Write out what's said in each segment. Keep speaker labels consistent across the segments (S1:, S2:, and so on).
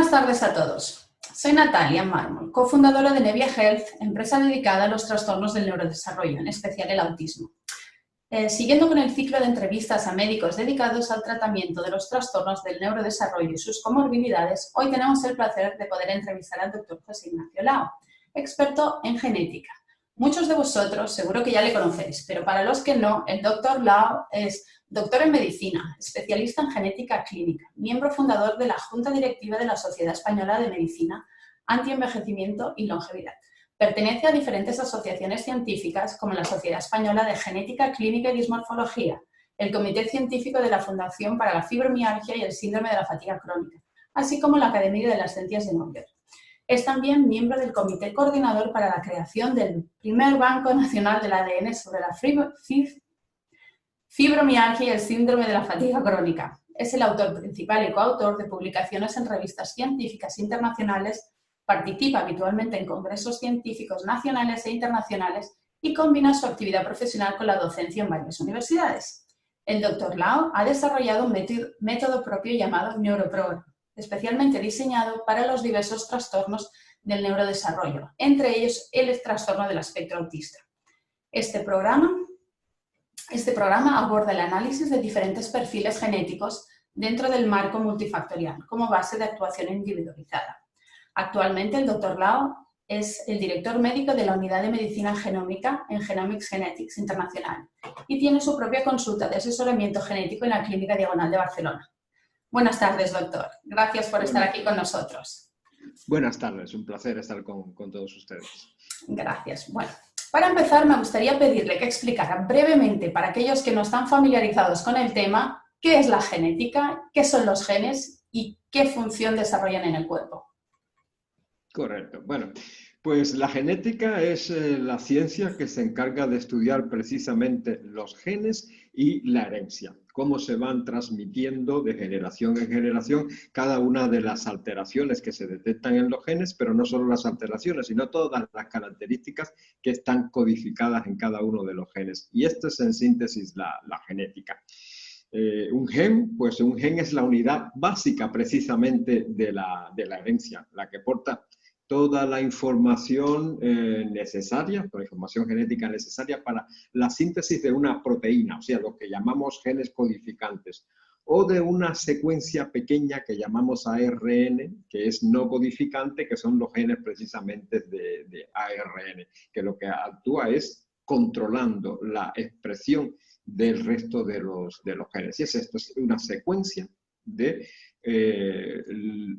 S1: Buenas tardes a todos. Soy Natalia Mármol, cofundadora de Nevia Health, empresa dedicada a los trastornos del neurodesarrollo, en especial el autismo. Siguiendo con el ciclo de entrevistas a médicos dedicados al tratamiento de los trastornos del neurodesarrollo y sus comorbilidades, hoy tenemos el placer de poder entrevistar al Dr. José Ignacio Lao, experto en genética. Muchos de vosotros seguro que ya le conocéis, pero para los que no, el Dr. Lao es doctor en medicina, especialista en genética clínica, miembro fundador de la Junta Directiva de la Sociedad Española de Medicina, Antienvejecimiento y Longevidad. Pertenece a diferentes asociaciones científicas como la Sociedad Española de Genética Clínica y Dismorfología, el Comité Científico de la Fundación para la Fibromialgia y el Síndrome de la Fatiga Crónica, así como la Academia de las Ciencias de Nuremberg. Es también miembro del Comité Coordinador para la creación del primer Banco Nacional del ADN sobre la fibromialgia y el síndrome de la fatiga crónica. Es el autor principal y coautor de publicaciones en revistas científicas internacionales, participa habitualmente en congresos científicos nacionales e internacionales y combina su actividad profesional con la docencia en varias universidades. El Dr. Lao ha desarrollado un método propio llamado NeuroProgram, especialmente diseñado para los diversos trastornos del neurodesarrollo, entre ellos el trastorno del espectro autista. Este programa aborda el análisis de diferentes perfiles genéticos dentro del marco multifactorial como base de actuación individualizada. Actualmente el Dr. Lao es el director médico de la Unidad de Medicina Genómica en Genomics Genetics Internacional y tiene su propia consulta de asesoramiento genético en la Clínica Diagonal de Barcelona. Buenas tardes, doctor. Gracias por estar aquí con nosotros.
S2: Buenas tardes, un placer estar con todos ustedes.
S1: Gracias. Bueno, para empezar me gustaría pedirle que explicara brevemente para aquellos que no están familiarizados con el tema qué es la genética, qué son los genes y qué función desarrollan en el cuerpo.
S2: Correcto. Bueno, pues la genética es la ciencia que se encarga de estudiar precisamente los genes y la herencia, cómo se van transmitiendo de generación en generación cada una de las alteraciones que se detectan en los genes, pero no solo las alteraciones, sino todas las características que están codificadas en cada uno de los genes. Y esto es en síntesis la genética. Un gen es la unidad básica precisamente de la herencia, la que porta toda la información necesaria, la información genética necesaria para la síntesis de una proteína, o sea, lo que llamamos genes codificantes, o de una secuencia pequeña que llamamos ARN, que es no codificante, que son los genes precisamente de ARN, que lo que actúa es controlando la expresión del resto de los genes. Y esto es una secuencia de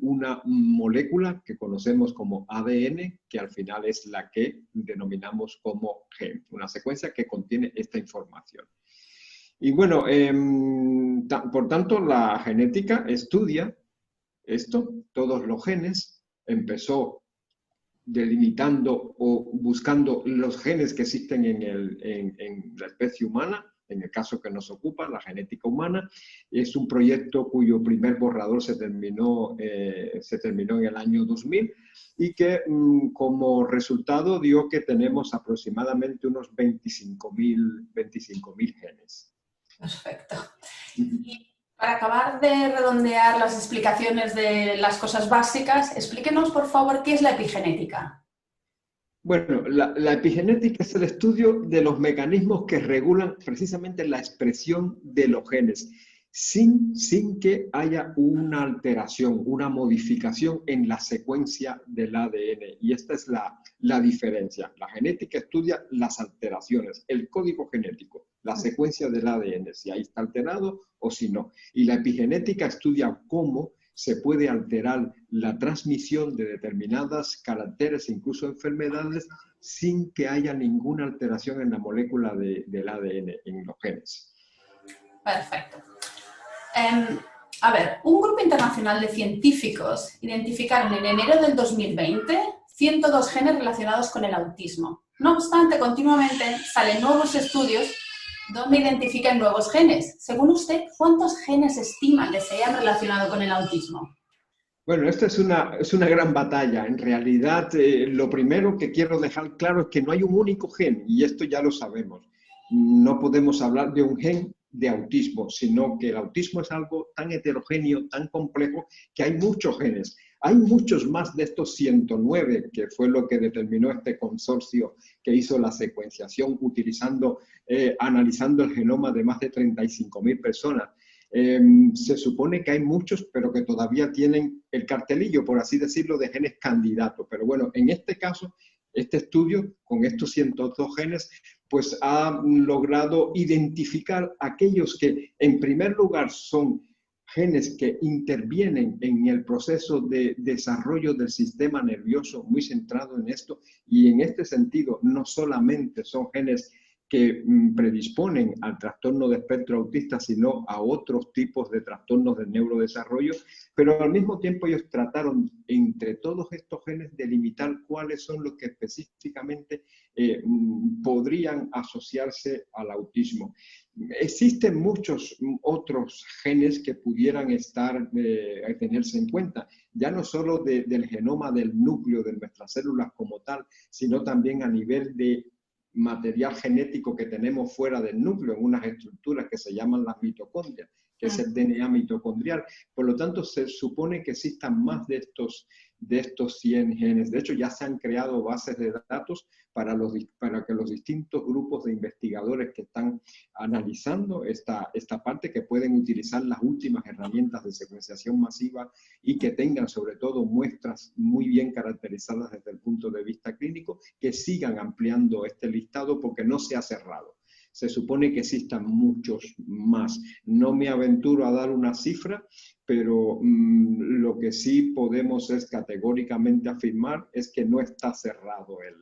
S2: una molécula que conocemos como ADN, que al final es la que denominamos como gen, una secuencia que contiene esta información. Y bueno, por tanto, la genética estudia esto, todos los genes, empezó delimitando o buscando los genes que existen en la especie humana. En el caso que nos ocupa, la genética humana, es un proyecto cuyo primer borrador se terminó en el año 2000 y que como resultado dio que tenemos aproximadamente unos 25.000 genes.
S1: Perfecto. Y para acabar de redondear las explicaciones de las cosas básicas, explíquenos, por favor, ¿qué es la epigenética?
S2: Bueno, la epigenética es el estudio de los mecanismos que regulan precisamente la expresión de los genes, sin que haya una alteración, una modificación en la secuencia del ADN. Y esta es la diferencia. La genética estudia las alteraciones, el código genético, la secuencia del ADN, si ahí está alterado o si no. Y la epigenética estudia cómo se puede alterar la transmisión de determinados caracteres, incluso enfermedades, sin que haya ninguna alteración en la molécula del ADN, en los genes.
S1: Perfecto. A ver, un grupo internacional de científicos identificaron en enero del 2020 102 genes relacionados con el autismo. No obstante, continuamente salen nuevos estudios donde identifican nuevos genes. Según usted, ¿cuántos genes estiman que se hayan relacionado con el autismo?
S2: Bueno, esta es una gran batalla. En realidad, lo primero que quiero dejar claro es que no hay un único gen, y esto ya lo sabemos. No podemos hablar de un gen de autismo, sino que el autismo es algo tan heterogéneo, tan complejo, que hay muchos genes. Hay muchos más de estos 109, que fue lo que determinó este consorcio que hizo la secuenciación analizando el genoma de más de 35.000 personas. Se supone que hay muchos, pero que todavía tienen el cartelillo, por así decirlo, de genes candidatos. Pero bueno, en este caso, este estudio, con estos 102 genes, pues ha logrado identificar aquellos que, en primer lugar, son genes que intervienen en el proceso de desarrollo del sistema nervioso, muy centrado en esto, y en este sentido no solamente son genes que predisponen al trastorno de espectro autista, sino a otros tipos de trastornos del neurodesarrollo, pero al mismo tiempo ellos trataron entre todos estos genes de delimitar cuáles son los que específicamente podrían asociarse al autismo. Existen muchos otros genes que pudieran tenerse en cuenta, ya no solo del genoma del núcleo de nuestras células como tal, sino también a nivel de material genético que tenemos fuera del núcleo, en unas estructuras que se llaman las mitocondrias, que es el DNA mitocondrial. Por lo tanto, se supone que existan más de estos 100 genes. De hecho, ya se han creado bases de datos para que los distintos grupos de investigadores que están analizando esta parte, que pueden utilizar las últimas herramientas de secuenciación masiva y que tengan sobre todo muestras muy bien caracterizadas desde el punto de vista clínico, que sigan ampliando este listado porque no se ha cerrado. Se supone que existan muchos más. No me aventuro a dar una cifra, pero lo que sí podemos es categóricamente afirmar es que no está cerrado el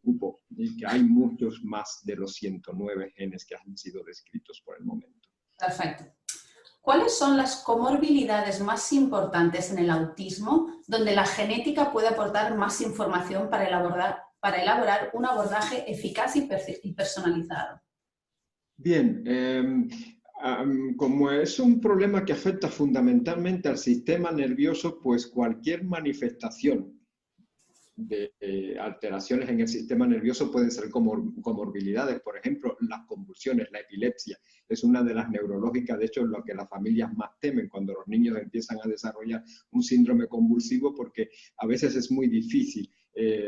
S2: cupo y que hay muchos más de los 109 genes que han sido descritos por el momento.
S1: Perfecto. ¿Cuáles son las comorbilidades más importantes en el autismo donde la genética puede aportar más información para elaborar un abordaje eficaz y personalizado?
S2: Bien, como es un problema que afecta fundamentalmente al sistema nervioso, pues cualquier manifestación de alteraciones en el sistema nervioso pueden ser comorbilidades. Por ejemplo, las convulsiones, la epilepsia, es una de las neurológicas, de hecho, lo que las familias más temen cuando los niños empiezan a desarrollar un síndrome convulsivo, porque a veces es muy difícil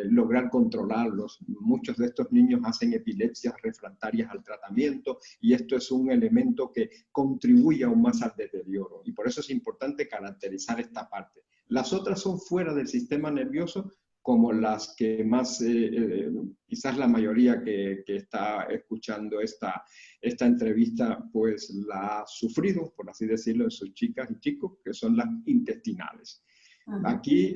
S2: lograr controlarlos. Muchos de estos niños hacen epilepsias refractarias al tratamiento y esto es un elemento que contribuye aún más al deterioro y por eso es importante caracterizar esta parte. Las otras son fuera del sistema nervioso, como las que más, quizás la mayoría que está escuchando esta entrevista, pues la ha sufrido, por así decirlo, en sus chicas y chicos, que son las intestinales. Aquí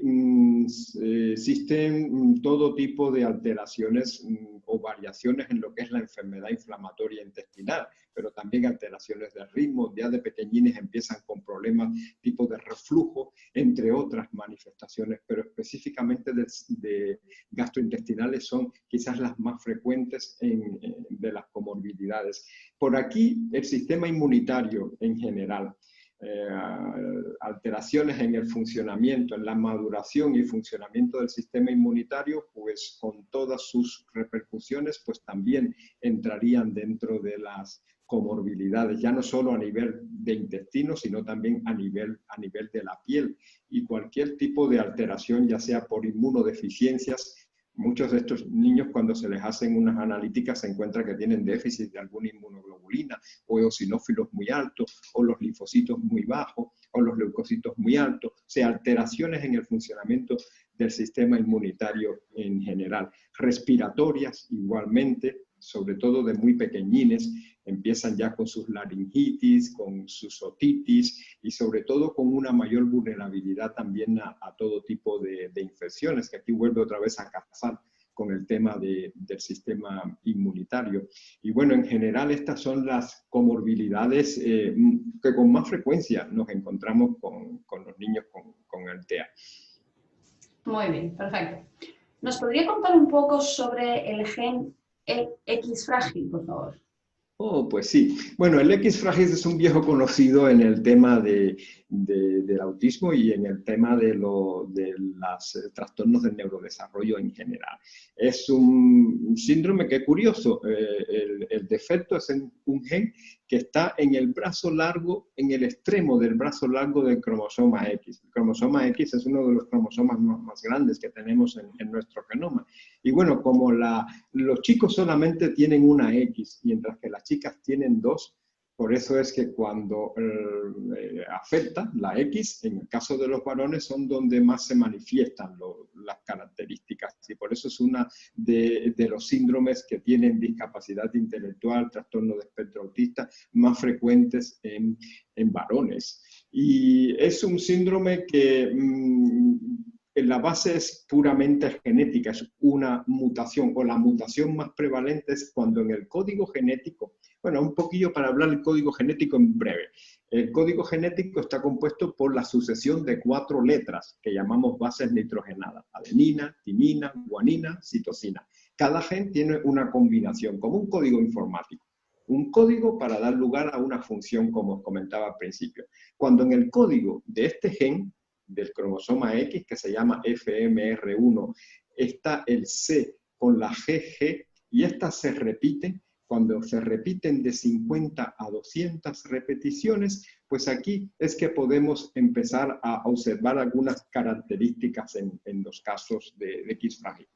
S2: existen todo tipo de alteraciones o variaciones en lo que es la enfermedad inflamatoria intestinal, pero también alteraciones de ritmo. Ya de pequeñines empiezan con problemas tipo de reflujo, entre otras manifestaciones, pero específicamente de gastrointestinales son quizás las más frecuentes de las comorbilidades. Por aquí el sistema inmunitario en general, alteraciones en el funcionamiento, en la maduración y funcionamiento del sistema inmunitario, pues con todas sus repercusiones, pues también entrarían dentro de las comorbilidades, ya no solo a nivel de intestino, sino también a nivel de la piel. Y cualquier tipo de alteración, ya sea por inmunodeficiencias, muchos de estos niños cuando se les hacen unas analíticas se encuentra que tienen déficit de alguna inmunoglobulina o eosinófilos muy altos o los linfocitos muy bajos o los leucocitos muy altos, o sea, alteraciones en el funcionamiento del sistema inmunitario en general. Respiratorias igualmente, sobre todo de muy pequeñines, empiezan ya con sus laringitis, con sus otitis y sobre todo con una mayor vulnerabilidad también a todo tipo de infecciones, que aquí vuelve otra vez a casar con el tema del sistema inmunitario. Y bueno, en general estas son las comorbilidades que con más frecuencia nos encontramos con los niños con el TEA.
S1: Muy bien, perfecto. ¿Nos podría contar un poco sobre el gen X frágil, por favor?
S2: Oh, pues sí. Bueno, el X frágil es un viejo conocido en el tema del autismo y en el tema de los trastornos del neurodesarrollo en general. Es un síndrome que es curioso. El defecto es en un gen que está en el brazo largo, en el extremo del brazo largo del cromosoma X. El cromosoma X es uno de los cromosomas más grandes que tenemos en nuestro genoma. Y bueno, como los chicos solamente tienen una X, mientras que las chicas tienen dos, por eso es que cuando afecta la X, en el caso de los varones, son donde más se manifiestan las características. Y por eso es una de los síndromes que tienen discapacidad intelectual, trastorno de espectro autista, más frecuentes en varones. Y es un síndrome que en la base es puramente genética, es una mutación, o la mutación más prevalente es cuando en el código genético, bueno, un poquillo para hablar del código genético en breve. El código genético está compuesto por la sucesión de 4 letras que llamamos bases nitrogenadas: adenina, timina, guanina, citosina. Cada gen tiene una combinación, como un código informático. Un código para dar lugar a una función, como os comentaba al principio. Cuando en el código de este gen, del cromosoma X, que se llama FMR1, está el C con la GG, y estas se repiten. Cuando se repiten de 50 a 200 repeticiones, pues aquí es que podemos empezar a observar algunas características en los casos de X frágil.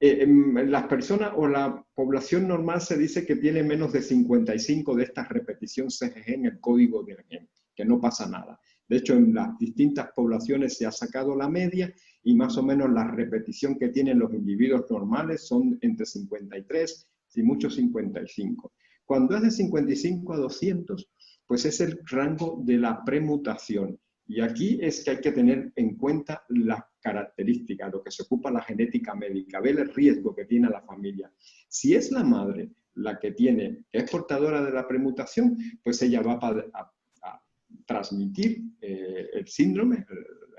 S2: Las personas o la población normal se dice que tiene menos de 55 de estas repeticiones CGG en el código del gen, que no pasa nada. De hecho, en las distintas poblaciones se ha sacado la media y más o menos la repetición que tienen los individuos normales son entre 53 y muchos 55. Cuando es de 55 a 200, pues es el rango de la premutación. Y aquí es que hay que tener en cuenta las características, lo que se ocupa la genética médica, ver el riesgo que tiene la familia. Si es la madre la que es portadora de la premutación, pues ella va a transmitir el síndrome,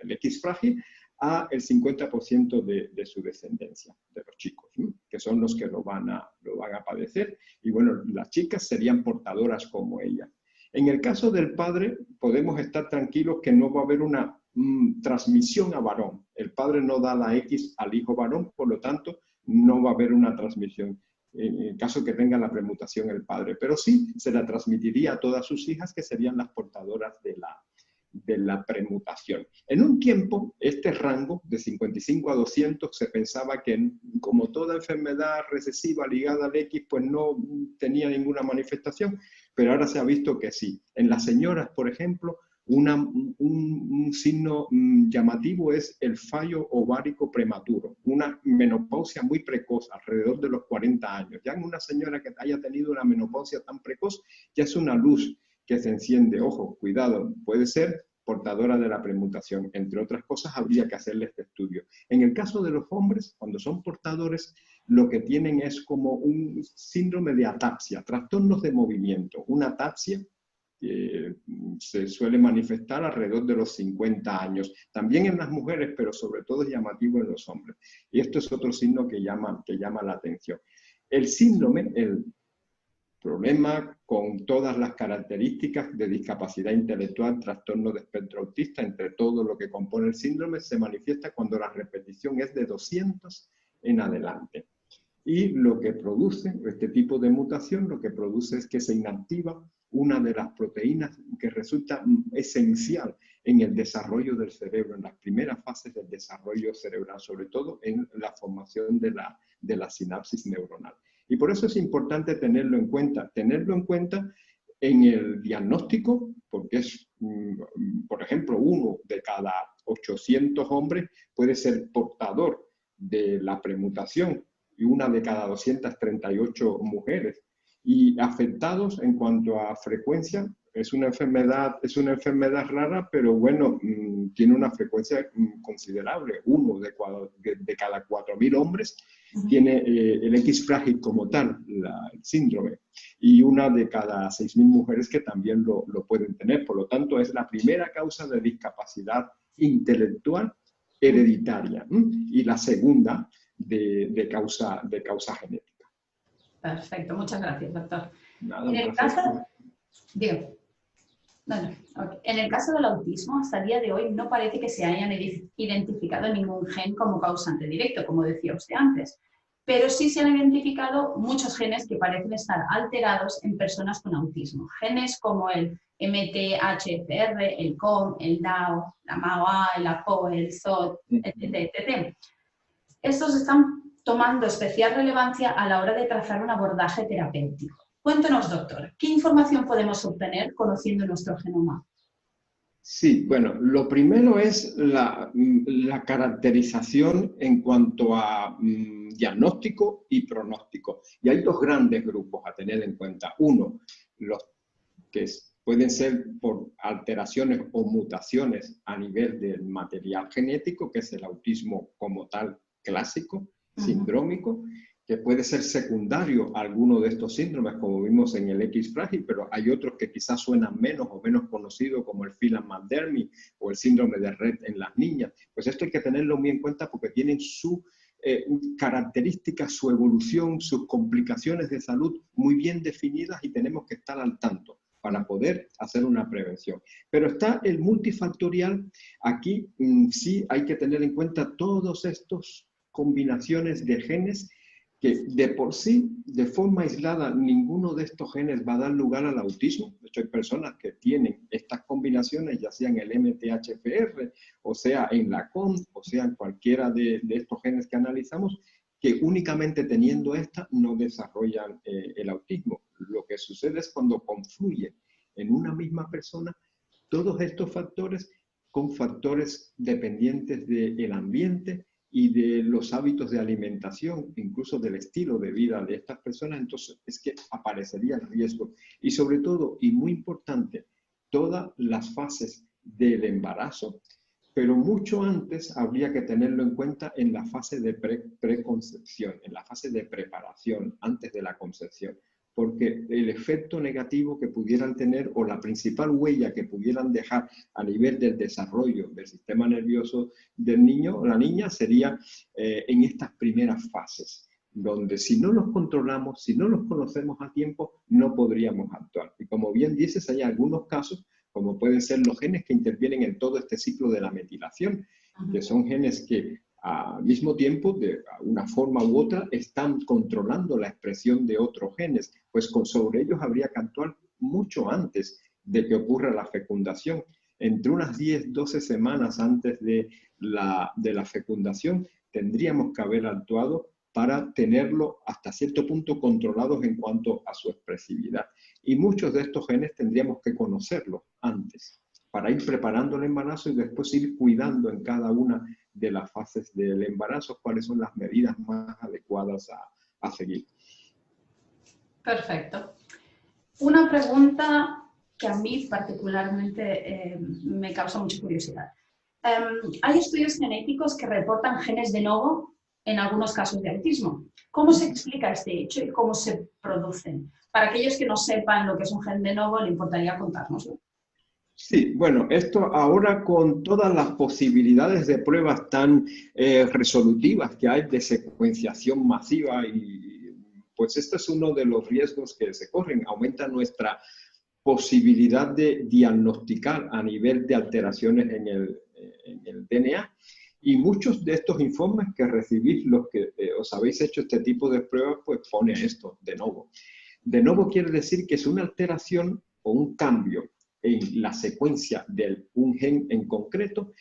S2: el X frágil, a el 50% de su descendencia, de los chicos, ¿no? Que son los que lo van a padecer. Y bueno, las chicas serían portadoras como ella. En el caso del padre, podemos estar tranquilos que no va a haber una transmisión a varón. El padre no da la X al hijo varón, por lo tanto, no va a haber una transmisión en el caso que tenga la premutación el padre. Pero sí se la transmitiría a todas sus hijas, que serían las portadoras de la premutación. En un tiempo, este rango de 55 a 200 se pensaba que, como toda enfermedad recesiva ligada al X, pues no tenía ninguna manifestación, pero ahora se ha visto que sí. En las señoras, por ejemplo, un signo llamativo es el fallo ovárico prematuro, una menopausia muy precoz, alrededor de los 40 años. Ya en una señora que haya tenido una menopausia tan precoz, ya es una luz que se enciende. Ojo, cuidado, puede ser portadora de la premutación. Entre otras cosas, habría que hacerle este estudio. En el caso de los hombres, cuando son portadores, lo que tienen es como un síndrome de ataxia, trastornos de movimiento. Una ataxia se suele manifestar alrededor de los 50 años. También en las mujeres, pero sobre todo es llamativo en los hombres. Y esto es otro signo que llama la atención. El síndrome, el problema con todas las características de discapacidad intelectual, trastorno de espectro autista, entre todo lo que compone el síndrome, se manifiesta cuando la repetición es de 200 en adelante. Y lo que produce este tipo de mutación, lo que produce es que se inactiva una de las proteínas que resulta esencial en el desarrollo del cerebro, en las primeras fases del desarrollo cerebral, sobre todo en la formación de la sinapsis neuronal. Y por eso es importante tenerlo en cuenta en el diagnóstico, porque es, por ejemplo, 1 de cada 800 hombres puede ser portador de la premutación y 1 de cada 238 mujeres. Y afectados en cuanto a frecuencia, es una enfermedad rara, pero bueno, tiene una frecuencia considerable. 1 de cada 4.000 hombres tiene el X frágil como tal, el síndrome, y 1 de cada 6.000 mujeres que también lo pueden tener. Por lo tanto, es la primera causa de discapacidad intelectual hereditaria y la segunda de causa genética.
S1: Perfecto, muchas gracias, doctor.
S2: Nada,
S1: en el caso, en el caso del autismo, hasta el día de hoy no parece que se hayan identificado ningún gen como causante directo, como decía usted antes. pero sí se han identificado muchos genes que parecen estar alterados en personas con autismo. Genes como el MTHFR, el COM, el DAO, la MAOA, el APOE, el SOD, etc, etc. Estos están tomando especial relevancia a la hora de trazar un abordaje terapéutico. Cuéntenos, doctor, ¿qué información podemos obtener conociendo nuestro genoma?
S2: Sí, bueno, lo primero es la caracterización en cuanto a diagnóstico y pronóstico. Y hay dos grandes grupos a tener en cuenta. Uno, los que pueden ser por alteraciones o mutaciones a nivel del material genético, que es el autismo como tal clásico, sindrómico, que puede ser secundario a alguno de estos síndromes, como vimos en el X frágil, pero hay otros que quizás suenan menos o menos conocidos, como el Phelan-McDermid o el síndrome de Rett en las niñas. Pues esto hay que tenerlo muy en cuenta porque tienen su características, su evolución, sus complicaciones de salud muy bien definidas y tenemos que estar al tanto para poder hacer una prevención. Pero está el multifactorial. Aquí sí hay que tener en cuenta todas estas combinaciones de genes que de por sí, de forma aislada, ninguno de estos genes va a dar lugar al autismo. De hecho, hay personas que tienen estas combinaciones, ya sea en el MTHFR, o sea en la COM, o sea en cualquiera de estos genes que analizamos, que únicamente teniendo esta no desarrollan el autismo. Lo que sucede es cuando confluyen en una misma persona todos estos factores con factores dependientes del ambiente y de los hábitos de alimentación, incluso del estilo de vida de estas personas, entonces es que aparecería el riesgo. Y sobre todo, y muy importante, todas las fases del embarazo, pero mucho antes habría que tenerlo en cuenta en la fase de preconcepción, en la fase de preparación, antes de la concepción, porque el efecto negativo que pudieran tener o la principal huella que pudieran dejar a nivel del desarrollo del sistema nervioso del niño o la niña sería en estas primeras fases, donde si no los controlamos, si no los conocemos a tiempo, no podríamos actuar. Y como bien dices, hay algunos casos, como pueden ser los genes que intervienen en todo este ciclo de la metilación, que son genes que al mismo tiempo, de una forma u otra, están controlando la expresión de otros genes, pues sobre ellos habría que actuar mucho antes de que ocurra la fecundación. Entre unas 10, 12 semanas antes de la fecundación, tendríamos que haber actuado para tenerlo hasta cierto punto controlados en cuanto a su expresividad. Y muchos de estos genes tendríamos que conocerlos antes, para ir preparando el embarazo y después ir cuidando en cada una de las fases del embarazo cuáles son las medidas más adecuadas a seguir.
S1: Perfecto. Una pregunta que a mí particularmente me causa mucha curiosidad. Hay estudios genéticos que reportan genes de novo en algunos casos de autismo. ¿Cómo se explica este hecho y cómo se producen? Para aquellos que no sepan lo que es un gen de novo, le importaría contárnoslo.
S2: Sí, bueno, esto ahora con todas las posibilidades de pruebas tan resolutivas que hay de secuenciación masiva, y pues este es uno de los riesgos que se corren, aumenta nuestra posibilidad de diagnosticar a nivel de alteraciones en el DNA. Y muchos de estos informes que recibís, los que os habéis hecho este tipo de pruebas, pues pone esto, de novo. De novo quiere decir que es una alteración o un cambio en la secuencia de un gen en concreto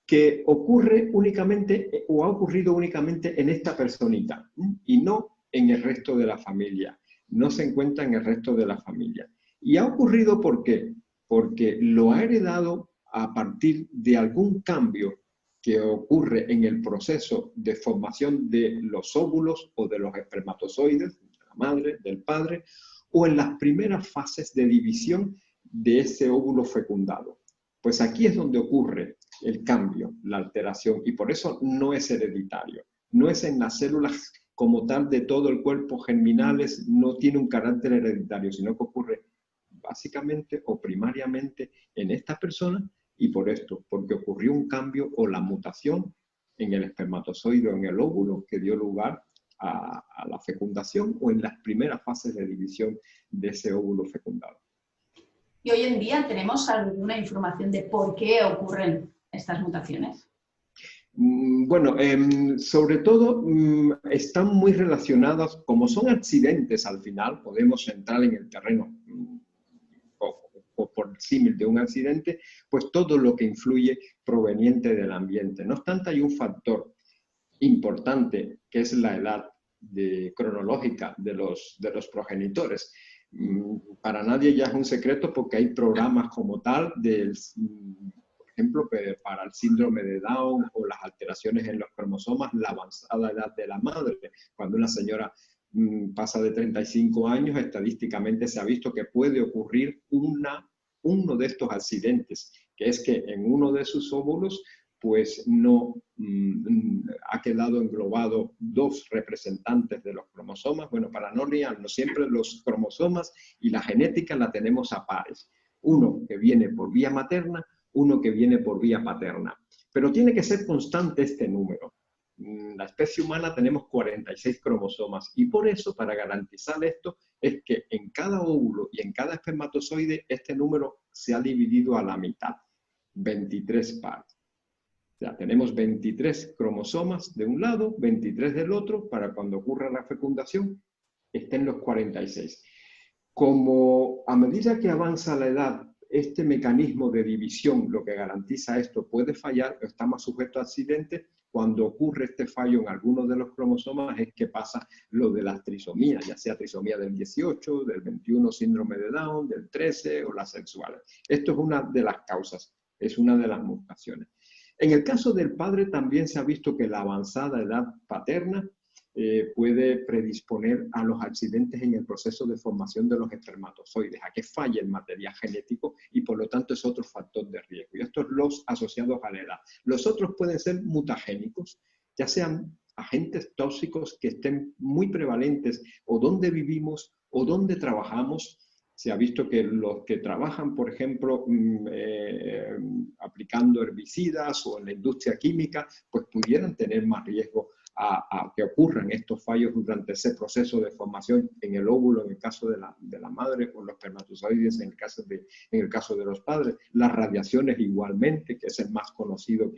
S2: que ocurre únicamente o ha ocurrido únicamente en esta personita y no en el resto de la familia. No se encuentra en el resto de la familia. ¿Y ha ocurrido por qué? Porque lo ha heredado a partir de algún cambio que ocurre en el proceso de formación de los óvulos o de los espermatozoides, de la madre, del padre, o en las primeras fases de división de ese óvulo fecundado. Pues aquí es donde ocurre el cambio, la alteración, y por eso no es hereditario. No es en las células como tal de todo el cuerpo germinales, no tiene un carácter hereditario, sino que ocurre básicamente o primariamente en esta persona, y por esto, porque ocurrió un cambio o la mutación en el espermatozoide o en el óvulo que dio lugar a la fecundación o en las primeras fases de división de ese óvulo fecundado.
S1: ¿Y hoy en día tenemos alguna información de por qué ocurren estas mutaciones?
S2: Bueno, sobre todo están muy relacionadas, como son accidentes al final, podemos entrar en el terreno o por símil de un accidente, pues todo lo que influye proveniente del ambiente. No obstante, hay un factor importante que es la edad cronológica de los progenitores. Para nadie ya es un secreto porque hay programas como tal por ejemplo, para el síndrome de Down o las alteraciones en los cromosomas, la avanzada edad de la madre. Cuando una señora pasa de 35 años, estadísticamente se ha visto que puede ocurrir uno de estos accidentes, que es que en uno de sus óvulos pues no ha quedado englobado dos representantes de los cromosomas. Bueno, para no liarnos, siempre los cromosomas y la genética la tenemos a pares. Uno que viene por vía materna, uno que viene por vía paterna. Pero tiene que ser constante este número. La especie humana tenemos 46 cromosomas y por eso, para garantizar esto, es que en cada óvulo y en cada espermatozoide este número se ha dividido a la mitad, 23 pares. O sea, tenemos 23 cromosomas de un lado, 23 del otro, para cuando ocurra la fecundación estén los 46. Como a medida que avanza la edad, este mecanismo de división, lo que garantiza esto, puede fallar, está más sujeto a accidentes. Cuando ocurre este fallo en algunos de los cromosomas es que pasa lo de las trisomías, ya sea trisomía del 18, del 21, síndrome de Down, del 13 o las sexuales. Esto es una de las causas, es una de las mutaciones. En el caso del padre también se ha visto que la avanzada edad paterna puede predisponer a los accidentes en el proceso de formación de los espermatozoides, a que falle el material genético y por lo tanto es otro factor de riesgo. Y estos los asociados a la edad. Los otros pueden ser mutagénicos, ya sean agentes tóxicos que estén muy prevalentes o donde vivimos o donde trabajamos. Se ha visto que los que trabajan, por ejemplo, aplicando herbicidas o en la industria química, pues pudieran tener más riesgo a que ocurran estos fallos durante ese proceso de formación en el óvulo, en el caso de la madre, o los espermatozoides en el caso de los padres. Las radiaciones igualmente, que es el más conocido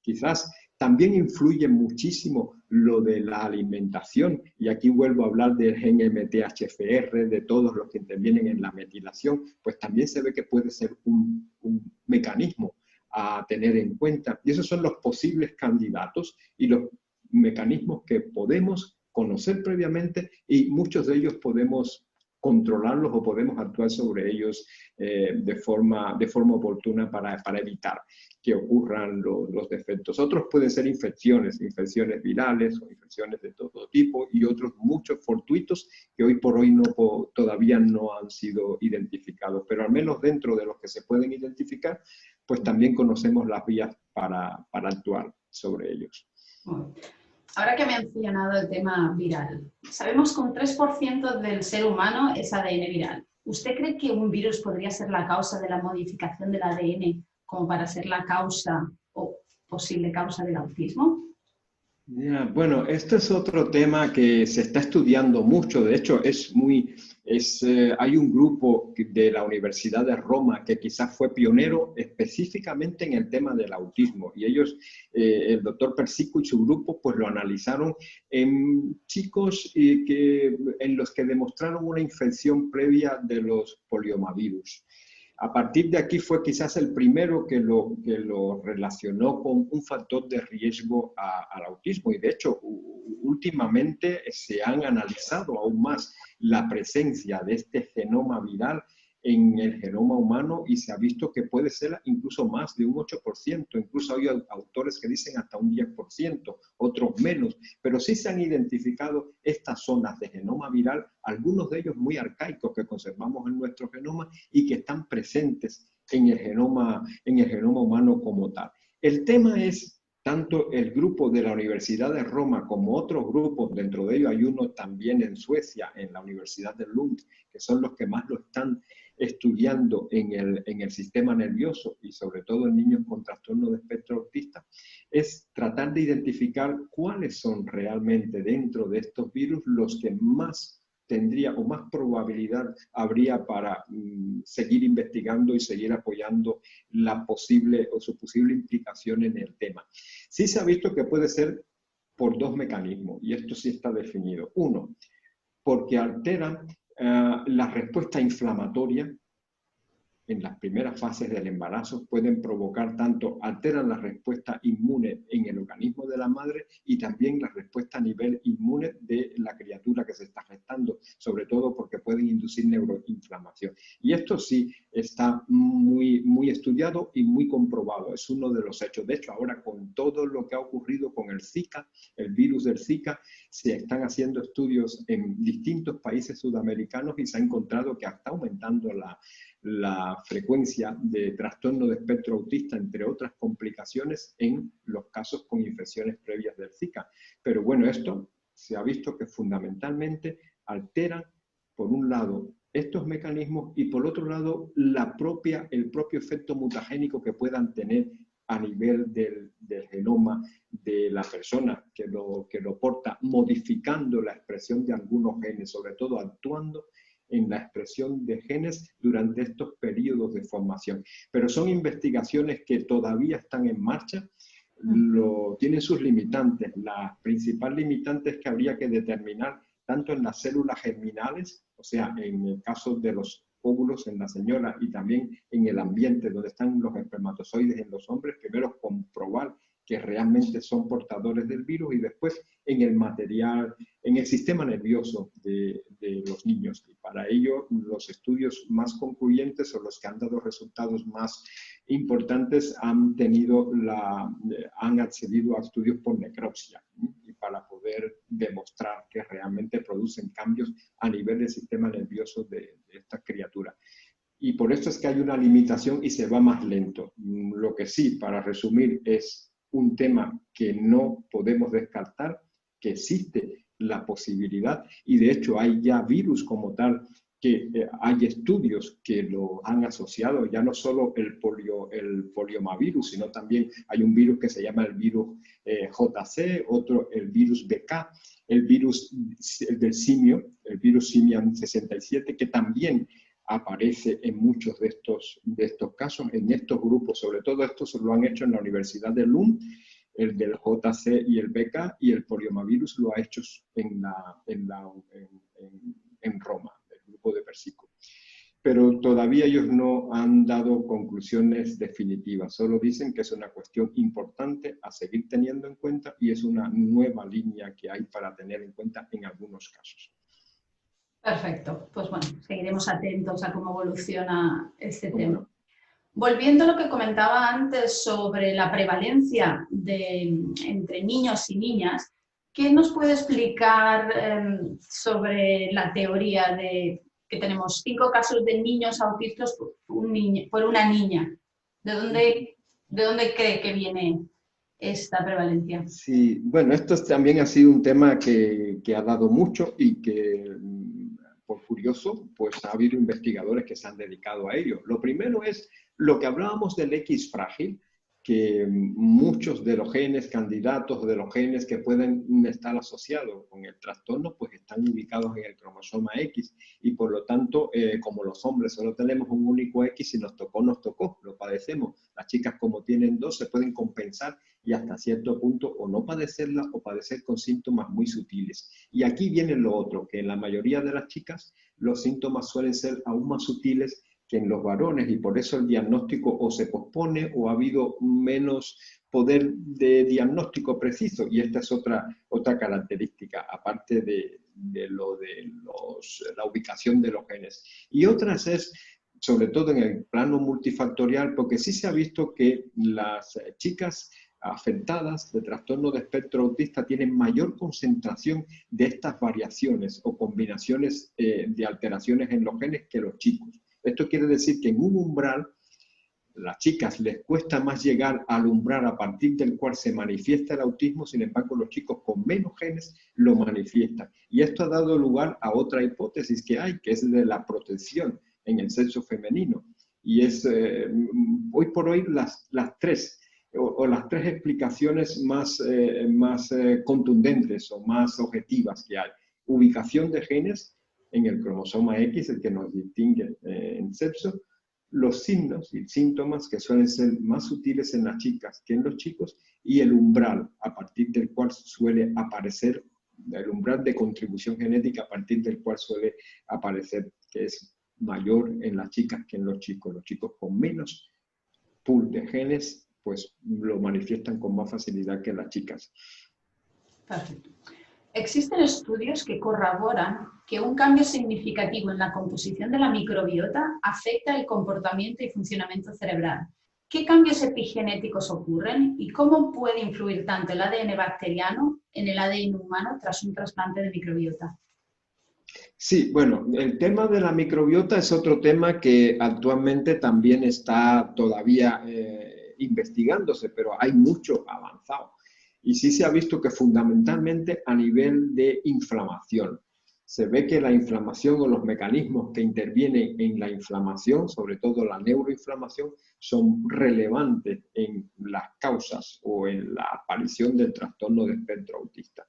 S2: quizás. También influye muchísimo lo de la alimentación, y aquí vuelvo a hablar del gen MTHFR, de todos los que intervienen en la metilación, pues también se ve que puede ser un mecanismo a tener en cuenta. Y esos son los posibles candidatos y los mecanismos que podemos conocer previamente y muchos de ellos podemos controlarlos o podemos actuar sobre ellos de forma oportuna para evitar que ocurran los defectos. Otros pueden ser infecciones virales o infecciones de todo tipo y otros muchos fortuitos que hoy por hoy todavía no han sido identificados, pero al menos dentro de los que se pueden identificar, pues también conocemos las vías para actuar sobre ellos.
S1: Ahora que ha mencionado el tema viral, sabemos que un 3% del ser humano es ADN viral. ¿Usted cree que un virus podría ser la causa de la modificación del ADN como para ser la causa o posible causa del autismo?
S2: Bueno, este es otro tema que se está estudiando mucho. De hecho, hay un grupo de la Universidad de Roma que quizás fue pionero específicamente en el tema del autismo. Y ellos, el doctor Persico y su grupo, pues lo analizaron en chicos en los que demostraron una infección previa de los poliomavirus. A partir de aquí fue quizás el primero que lo relacionó con un factor de riesgo al autismo. Y de hecho, últimamente se han analizado aún más la presencia de este genoma viral en el genoma humano y se ha visto que puede ser incluso más de un 8%. Incluso hay autores que dicen hasta un 10%, otros menos. Pero sí se han identificado estas zonas de genoma viral, algunos de ellos muy arcaicos que conservamos en nuestro genoma y que están presentes en el genoma humano como tal. El tema es, tanto el grupo de la Universidad de Roma como otros grupos, dentro de ellos hay uno también en Suecia, en la Universidad de Lund, que son los que más lo están estudiando en el sistema nervioso y sobre todo en niños con trastorno de espectro autista, es tratar de identificar cuáles son realmente dentro de estos virus los que más tendría o más probabilidad habría para seguir investigando y seguir apoyando la posible o su posible implicación en el tema. Sí se ha visto que puede ser por dos mecanismos, y esto sí está definido. Uno, porque alteran la respuesta inflamatoria en las primeras fases del embarazo, pueden provocar alteran la respuesta inmune en el organismo de la madre y también la respuesta a nivel inmune de la criatura que se está gestando, sobre todo porque pueden inducir neuroinflamación. Y esto sí está muy estudiado y muy comprobado, es uno de los hechos. De hecho, ahora con todo lo que ha ocurrido con el Zika, el virus del Zika, se están haciendo estudios en distintos países sudamericanos y se ha encontrado que está aumentando la frecuencia de trastorno de espectro autista, entre otras complicaciones, en los casos con infecciones previas del Zika. Pero bueno, esto se ha visto que fundamentalmente alteran, por un lado, estos mecanismos y por otro lado, el propio efecto mutagénico que puedan tener a nivel del genoma de la persona que lo porta, modificando la expresión de algunos genes, sobre todo actuando en la expresión de genes durante estos periodos de formación. Pero son investigaciones que todavía están en marcha, tienen sus limitantes. La principal limitante es que habría que determinar tanto en las células germinales, o sea, en el caso de los óvulos en la señora y también en el ambiente donde están los espermatozoides en los hombres, primero comprobar que realmente son portadores del virus y después en el material, en el sistema nervioso de los niños. Y para ello los estudios más concluyentes o los que han dado resultados más importantes han accedido a estudios por necropsia y para poder demostrar que realmente producen cambios a nivel del sistema nervioso de estas criaturas. Y por esto es que hay una limitación y se va más lento. Lo que sí, para resumir, es un tema que no podemos descartar, que existe la posibilidad, y de hecho hay ya virus como tal, que hay estudios que lo han asociado, ya no solo el poliomavirus, sino también hay un virus que se llama el virus JC, otro el virus BK, el virus del simio, el virus Simian 67, que también aparece en muchos de estos casos, en estos grupos. Sobre todo estos lo han hecho en la Universidad de Lund, el del JC y el BK, y el poliomavirus lo ha hecho en Roma, el grupo de Persico. Pero todavía ellos no han dado conclusiones definitivas, solo dicen que es una cuestión importante a seguir teniendo en cuenta y es una nueva línea que hay para tener en cuenta en algunos casos.
S1: Perfecto, pues bueno, seguiremos atentos a cómo evoluciona este tema. Volviendo a lo que comentaba antes sobre la prevalencia entre niños y niñas, ¿qué nos puede explicar sobre la teoría de que tenemos 5 casos de niños autistas por una niña? ¿De dónde cree que viene esta prevalencia?
S2: Sí, bueno, esto también ha sido un tema que ha dado mucho y que, por curioso, pues ha habido investigadores que se han dedicado a ello. Lo primero es lo que hablábamos del X frágil, que muchos de los genes, candidatos de los genes que pueden estar asociados con el trastorno, pues están ubicados en el cromosoma X y por lo tanto, como los hombres solo tenemos un único X, si nos tocó, lo padecemos. Las chicas como tienen 2 se pueden compensar y hasta cierto punto o no padecerla o padecer con síntomas muy sutiles. Y aquí viene lo otro, que en la mayoría de las chicas los síntomas suelen ser aún más sutiles que en los varones y por eso el diagnóstico o se pospone o ha habido menos poder de diagnóstico preciso y esta es otra característica, aparte de la ubicación de los genes. Y otras es, sobre todo en el plano multifactorial, porque sí se ha visto que las chicas afectadas de trastorno de espectro autista tienen mayor concentración de estas variaciones o combinaciones de alteraciones en los genes que los chicos. Esto quiere decir que en un umbral, las chicas les cuesta más llegar al umbral a partir del cual se manifiesta el autismo, sin embargo los chicos con menos genes lo manifiestan. Y esto ha dado lugar a otra hipótesis que hay, que es de la protección en el sexo femenino. Y es hoy por hoy las tres explicaciones más contundentes o más objetivas que hay. Ubicación de genes, en el cromosoma X, el que nos distingue en sexo, los signos y síntomas que suelen ser más sutiles en las chicas que en los chicos, y el umbral a partir del cual suele aparecer, el umbral de contribución genética a partir del cual suele aparecer, que es mayor en las chicas que en los chicos. Los chicos con menos pool de genes, pues lo manifiestan con más facilidad que las chicas.
S1: Perfecto. Existen estudios que corroboran que un cambio significativo en la composición de la microbiota afecta el comportamiento y funcionamiento cerebral. ¿Qué cambios epigenéticos ocurren y cómo puede influir tanto el ADN bacteriano en el ADN humano tras un trasplante de microbiota?
S2: Sí, bueno, el tema de la microbiota es otro tema que actualmente también está todavía investigándose, pero hay mucho avanzado. Y sí se ha visto que fundamentalmente a nivel de inflamación. Se ve que la inflamación o los mecanismos que intervienen en la inflamación, sobre todo la neuroinflamación, son relevantes en las causas o en la aparición del trastorno de espectro autista.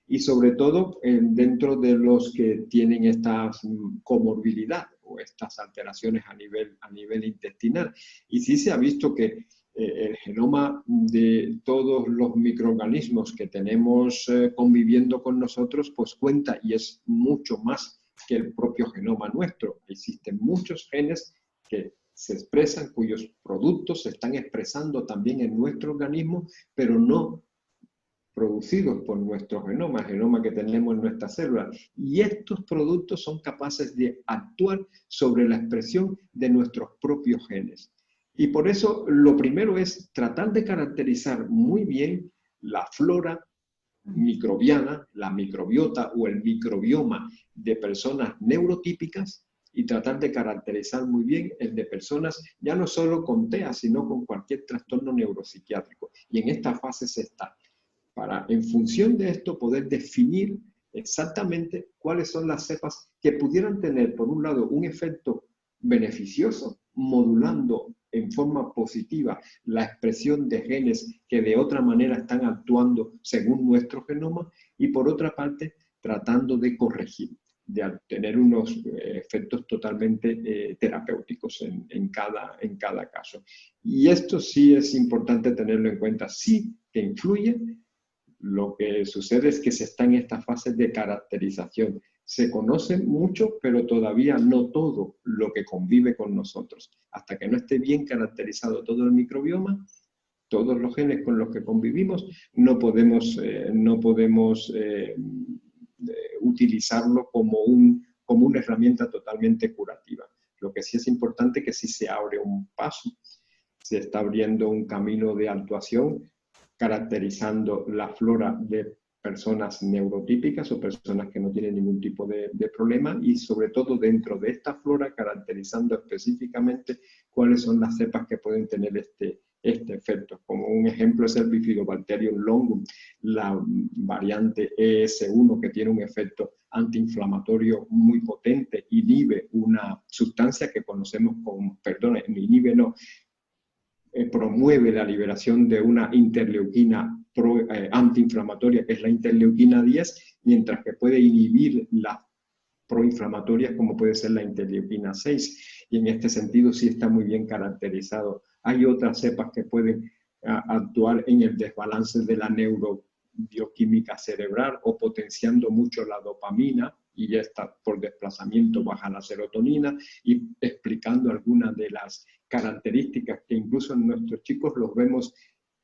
S2: Y sobre todo dentro de los que tienen estas comorbilidades o estas alteraciones a nivel intestinal. Y sí se ha visto que el genoma de todos los microorganismos que tenemos conviviendo con nosotros, pues cuenta y es mucho más que el propio genoma nuestro. Existen muchos genes que se expresan, cuyos productos se están expresando también en nuestro organismo, pero no producidos por nuestro genoma, el genoma que tenemos en nuestras células. Y estos productos son capaces de actuar sobre la expresión de nuestros propios genes. Y por eso lo primero es tratar de caracterizar muy bien la flora microbiana, la microbiota o el microbioma de personas neurotípicas y tratar de caracterizar muy bien el de personas ya no solo con TEA, sino con cualquier trastorno neuropsiquiátrico. Y en esta fase se está. Para, en función de esto, poder definir exactamente cuáles son las cepas que pudieran tener, por un lado, un efecto beneficioso, modulando en forma positiva la expresión de genes que de otra manera están actuando según nuestro genoma, y por otra parte, tratando de corregir, de obtener unos efectos totalmente terapéuticos en cada caso. Y esto sí es importante tenerlo en cuenta, sí que influye. Lo que sucede es que se está en esta fase de caracterización. Se conoce mucho, pero todavía no todo lo que convive con nosotros. Hasta que no esté bien caracterizado todo el microbioma, todos los genes con los que convivimos, no podemos utilizarlo como una herramienta totalmente curativa. Lo que sí es importante es que sí se abre un paso, se está abriendo un camino de actuación caracterizando la flora de personas neurotípicas o personas que no tienen ningún tipo de problema, y sobre todo dentro de esta flora caracterizando específicamente cuáles son las cepas que pueden tener este efecto. Como un ejemplo es el Bifidobacterium longum, la variante ES1, que tiene un efecto antiinflamatorio muy potente, inhibe una sustancia que conocemos como, promueve la liberación de una interleuquina antiinflamatoria, que es la interleuquina 10, mientras que puede inhibir las proinflamatorias, como puede ser la interleuquina 6. Y en este sentido sí está muy bien caracterizado. Hay otras cepas que pueden actuar en el desbalance de la neurobioquímica cerebral o potenciando mucho la dopamina, y ya está por desplazamiento baja la serotonina, y explicando algunas de las características que incluso en nuestros chicos los vemos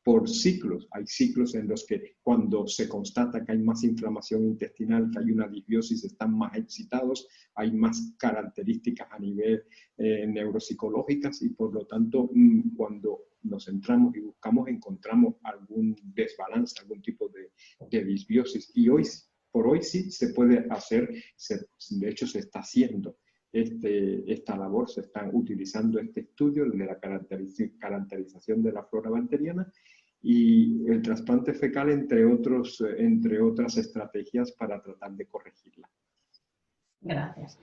S2: por ciclos. Hay ciclos en los que cuando se constata que hay más inflamación intestinal, que hay una disbiosis, están más excitados, hay más características a nivel neuropsicológicas, y por lo tanto cuando nos centramos y buscamos encontramos algún desbalance, algún tipo de disbiosis. Y por hoy sí se puede hacer, de hecho se está haciendo esta labor, se están utilizando este estudio de la caracterización de la flora bacteriana y el trasplante fecal, entre otras estrategias para tratar de corregirla.
S1: Gracias.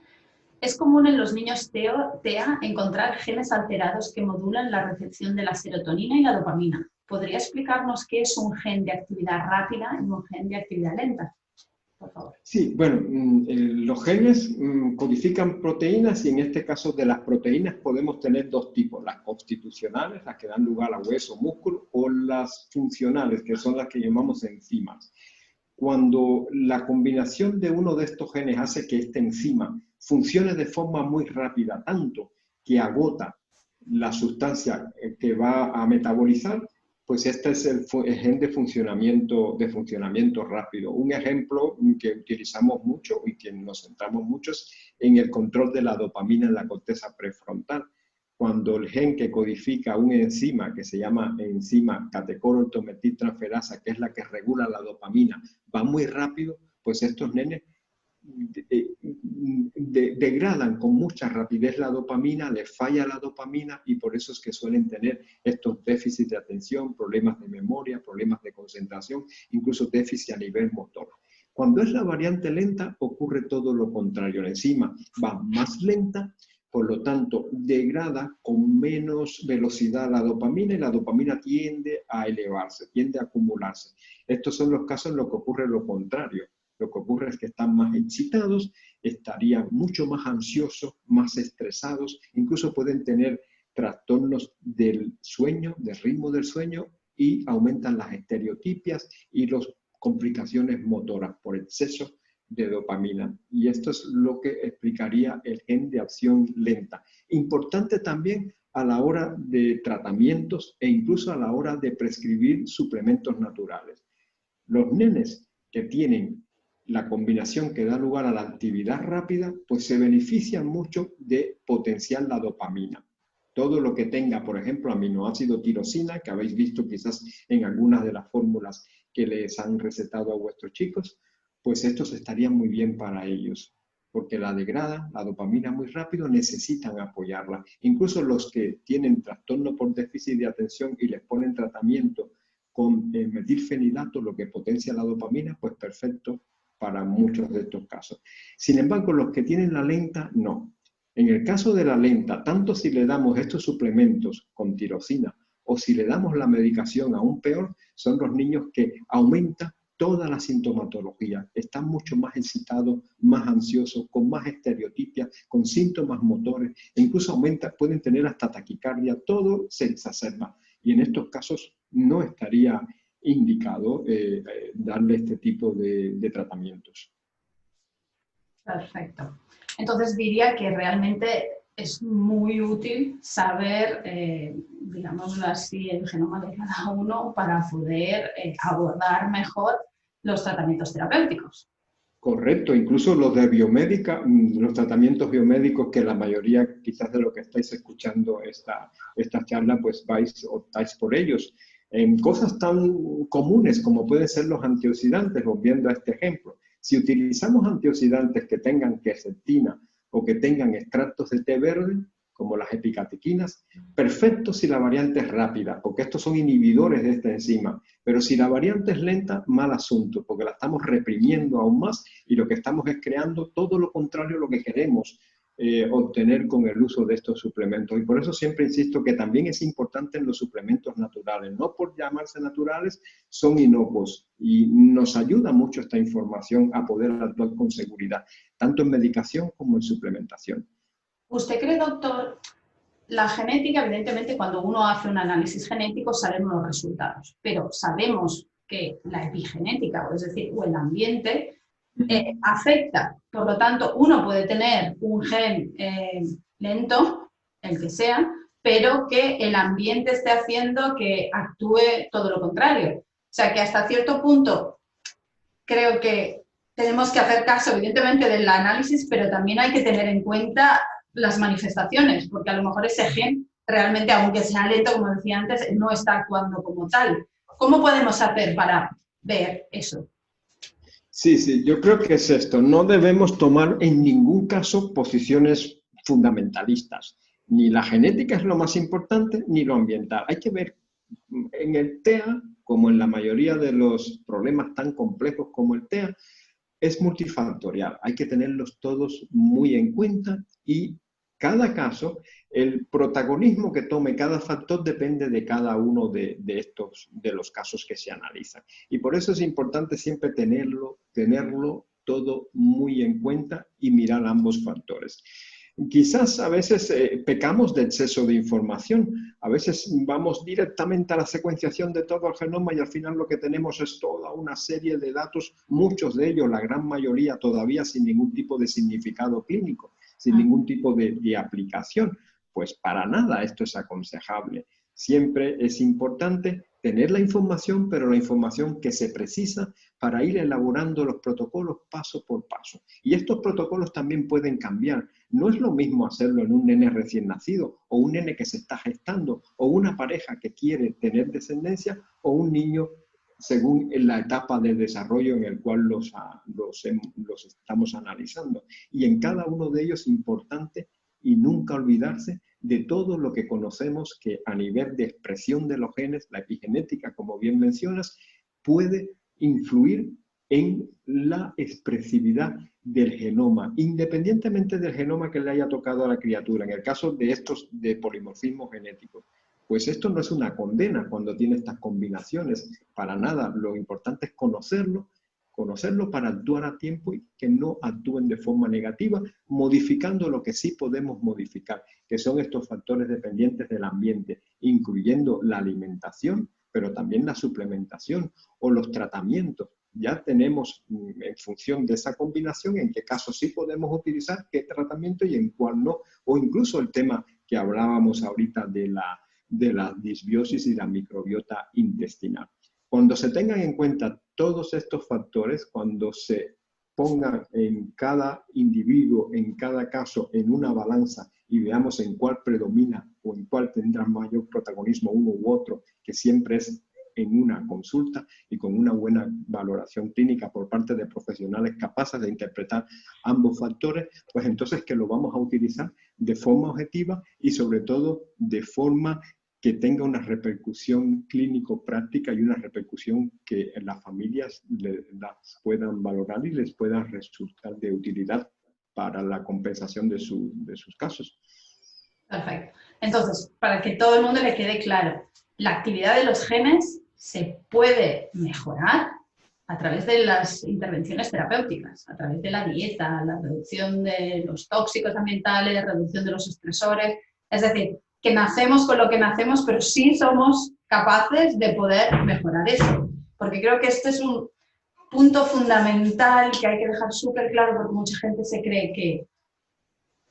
S1: Es común en los niños TEA encontrar genes alterados que modulan la recepción de la serotonina y la dopamina. ¿Podría explicarnos qué es un gen de actividad rápida y un gen de actividad lenta? por favor.
S2: Sí, bueno, los genes codifican proteínas y en este caso de las proteínas podemos tener dos tipos, las constitucionales, las que dan lugar a hueso, músculo, o las funcionales, que son las que llamamos enzimas. Cuando la combinación de uno de estos genes hace que esta enzima funcione de forma muy rápida, tanto que agota la sustancia que va a metabolizar, pues este es el gen de funcionamiento rápido. Un ejemplo que utilizamos mucho y que nos centramos mucho es en el control de la dopamina en la corteza prefrontal. Cuando el gen que codifica una enzima que se llama enzima catecol-ortometiltransferasa, que es la que regula la dopamina, va muy rápido, pues estos nenes degradan con mucha rapidez la dopamina, les falla la dopamina y por eso es que suelen tener estos déficits de atención, problemas de memoria, problemas de concentración, incluso déficit a nivel motor. Cuando es la variante lenta ocurre todo lo contrario, la enzima va más lenta, por lo tanto degrada con menos velocidad la dopamina y la dopamina tiende a elevarse, tiende a acumularse. Estos son los casos en los que ocurre lo contrario. Lo que ocurre es que están más excitados, estarían mucho más ansiosos, más estresados, incluso pueden tener trastornos del sueño, del ritmo del sueño, y aumentan las estereotipias y las complicaciones motoras por exceso de dopamina. Y esto es lo que explicaría el gen de acción lenta. Importante también a la hora de tratamientos e incluso a la hora de prescribir suplementos naturales. Los nenes que tienen la combinación que da lugar a la actividad rápida, pues se benefician mucho de potenciar la dopamina. Todo lo que tenga, por ejemplo, aminoácido tirosina, que habéis visto quizás en algunas de las fórmulas que les han recetado a vuestros chicos, pues estos estarían muy bien para ellos, porque la degradan, la dopamina muy rápido, necesitan apoyarla. Incluso los que tienen trastorno por déficit de atención y les ponen tratamiento con metilfenidato, lo que potencia la dopamina, pues perfecto para muchos de estos casos. Sin embargo, los que tienen la lenta, no. En el caso de la lenta, tanto si le damos estos suplementos con tirosina o si le damos la medicación aún peor, son los niños que aumentan toda la sintomatología. Están mucho más excitados, más ansiosos, con más estereotipias, con síntomas motores, e incluso pueden tener hasta taquicardia, todo se exacerba. Y en estos casos no estaría indicado darle este tipo de tratamientos.
S1: Perfecto. Entonces diría que realmente es muy útil saber, digámoslo así, el genoma de cada uno para poder abordar mejor los tratamientos terapéuticos.
S2: Correcto, incluso los de biomédica, los tratamientos biomédicos, que la mayoría quizás de lo que estáis escuchando esta charla, pues optáis por ellos. En cosas tan comunes como pueden ser los antioxidantes, volviendo a este ejemplo. Si utilizamos antioxidantes que tengan quercetina o que tengan extractos de té verde, como las epicatequinas, perfecto si la variante es rápida, porque estos son inhibidores de esta enzima. Pero si la variante es lenta, mal asunto, porque la estamos reprimiendo aún más y lo que estamos es creando todo lo contrario a lo que queremos obtener con el uso de estos suplementos. Y por eso siempre insisto que también es importante en los suplementos naturales. No por llamarse naturales, son inocuos y nos ayuda mucho esta información a poder actuar con seguridad, tanto en medicación como en suplementación.
S1: ¿Usted cree, doctor, la genética, evidentemente, cuando uno hace un análisis genético sabemos los resultados, pero sabemos que la epigenética, es decir, o el ambiente, afecta. Por lo tanto, uno puede tener un gen lento, el que sea, pero que el ambiente esté haciendo que actúe todo lo contrario. O sea, que hasta cierto punto creo que tenemos que hacer caso, evidentemente, del análisis, pero también hay que tener en cuenta las manifestaciones, porque a lo mejor ese gen realmente, aunque sea lento, como decía antes, no está actuando como tal. ¿Cómo podemos hacer para ver eso?
S2: Sí, yo creo que es esto. No debemos tomar en ningún caso posiciones fundamentalistas. Ni la genética es lo más importante, ni lo ambiental. Hay que ver en el TEA, como en la mayoría de los problemas tan complejos como el TEA, es multifactorial. Hay que tenerlos todos muy en cuenta y cada caso, el protagonismo que tome cada factor depende de cada uno de los casos que se analizan. Y por eso es importante siempre tenerlo todo muy en cuenta y mirar ambos factores. Quizás a veces pecamos de exceso de información. A veces vamos directamente a la secuenciación de todo el genoma y al final lo que tenemos es toda una serie de datos, muchos de ellos, la gran mayoría todavía sin ningún tipo de significado clínico, sin ningún tipo de aplicación. Pues para nada esto es aconsejable. Siempre es importante tener la información, pero la información que se precisa para ir elaborando los protocolos paso por paso. Y estos protocolos también pueden cambiar. No es lo mismo hacerlo en un nene recién nacido, o un nene que se está gestando, o una pareja que quiere tener descendencia, o un niño según la etapa de desarrollo en el cual los estamos analizando. Y en cada uno de ellos es importante y nunca olvidarse de todo lo que conocemos que a nivel de expresión de los genes, la epigenética, como bien mencionas, puede influir en la expresividad del genoma, independientemente del genoma que le haya tocado a la criatura. En el caso de estos de polimorfismo genético, pues esto no es una condena cuando tiene estas combinaciones, para nada. Lo importante es conocerlo para actuar a tiempo y que no actúen de forma negativa, modificando lo que sí podemos modificar, que son estos factores dependientes del ambiente, incluyendo la alimentación, pero también la suplementación o los tratamientos. Ya tenemos en función de esa combinación en qué casos sí podemos utilizar qué tratamiento y en cuál no, o incluso el tema que hablábamos ahorita de la disbiosis y la microbiota intestinal. Cuando se tengan en cuenta todos estos factores, cuando se pongan en cada individuo, en cada caso, en una balanza y veamos en cuál predomina o en cuál tendrá mayor protagonismo uno u otro, que siempre es en una consulta y con una buena valoración clínica por parte de profesionales capaces de interpretar ambos factores, pues entonces que lo vamos a utilizar de forma objetiva y sobre todo de forma que tenga una repercusión clínico-práctica y una repercusión que las familias las puedan valorar y les pueda resultar de utilidad para la compensación de sus casos.
S1: Perfecto. Entonces, para que todo el mundo le quede claro, la actividad de los genes se puede mejorar a través de las intervenciones terapéuticas, a través de la dieta, la reducción de los tóxicos ambientales, la reducción de los estresores. Es decir, que nacemos con lo que nacemos, pero sí somos capaces de poder mejorar eso. Porque creo que este es un punto fundamental que hay que dejar súper claro, porque mucha gente se cree que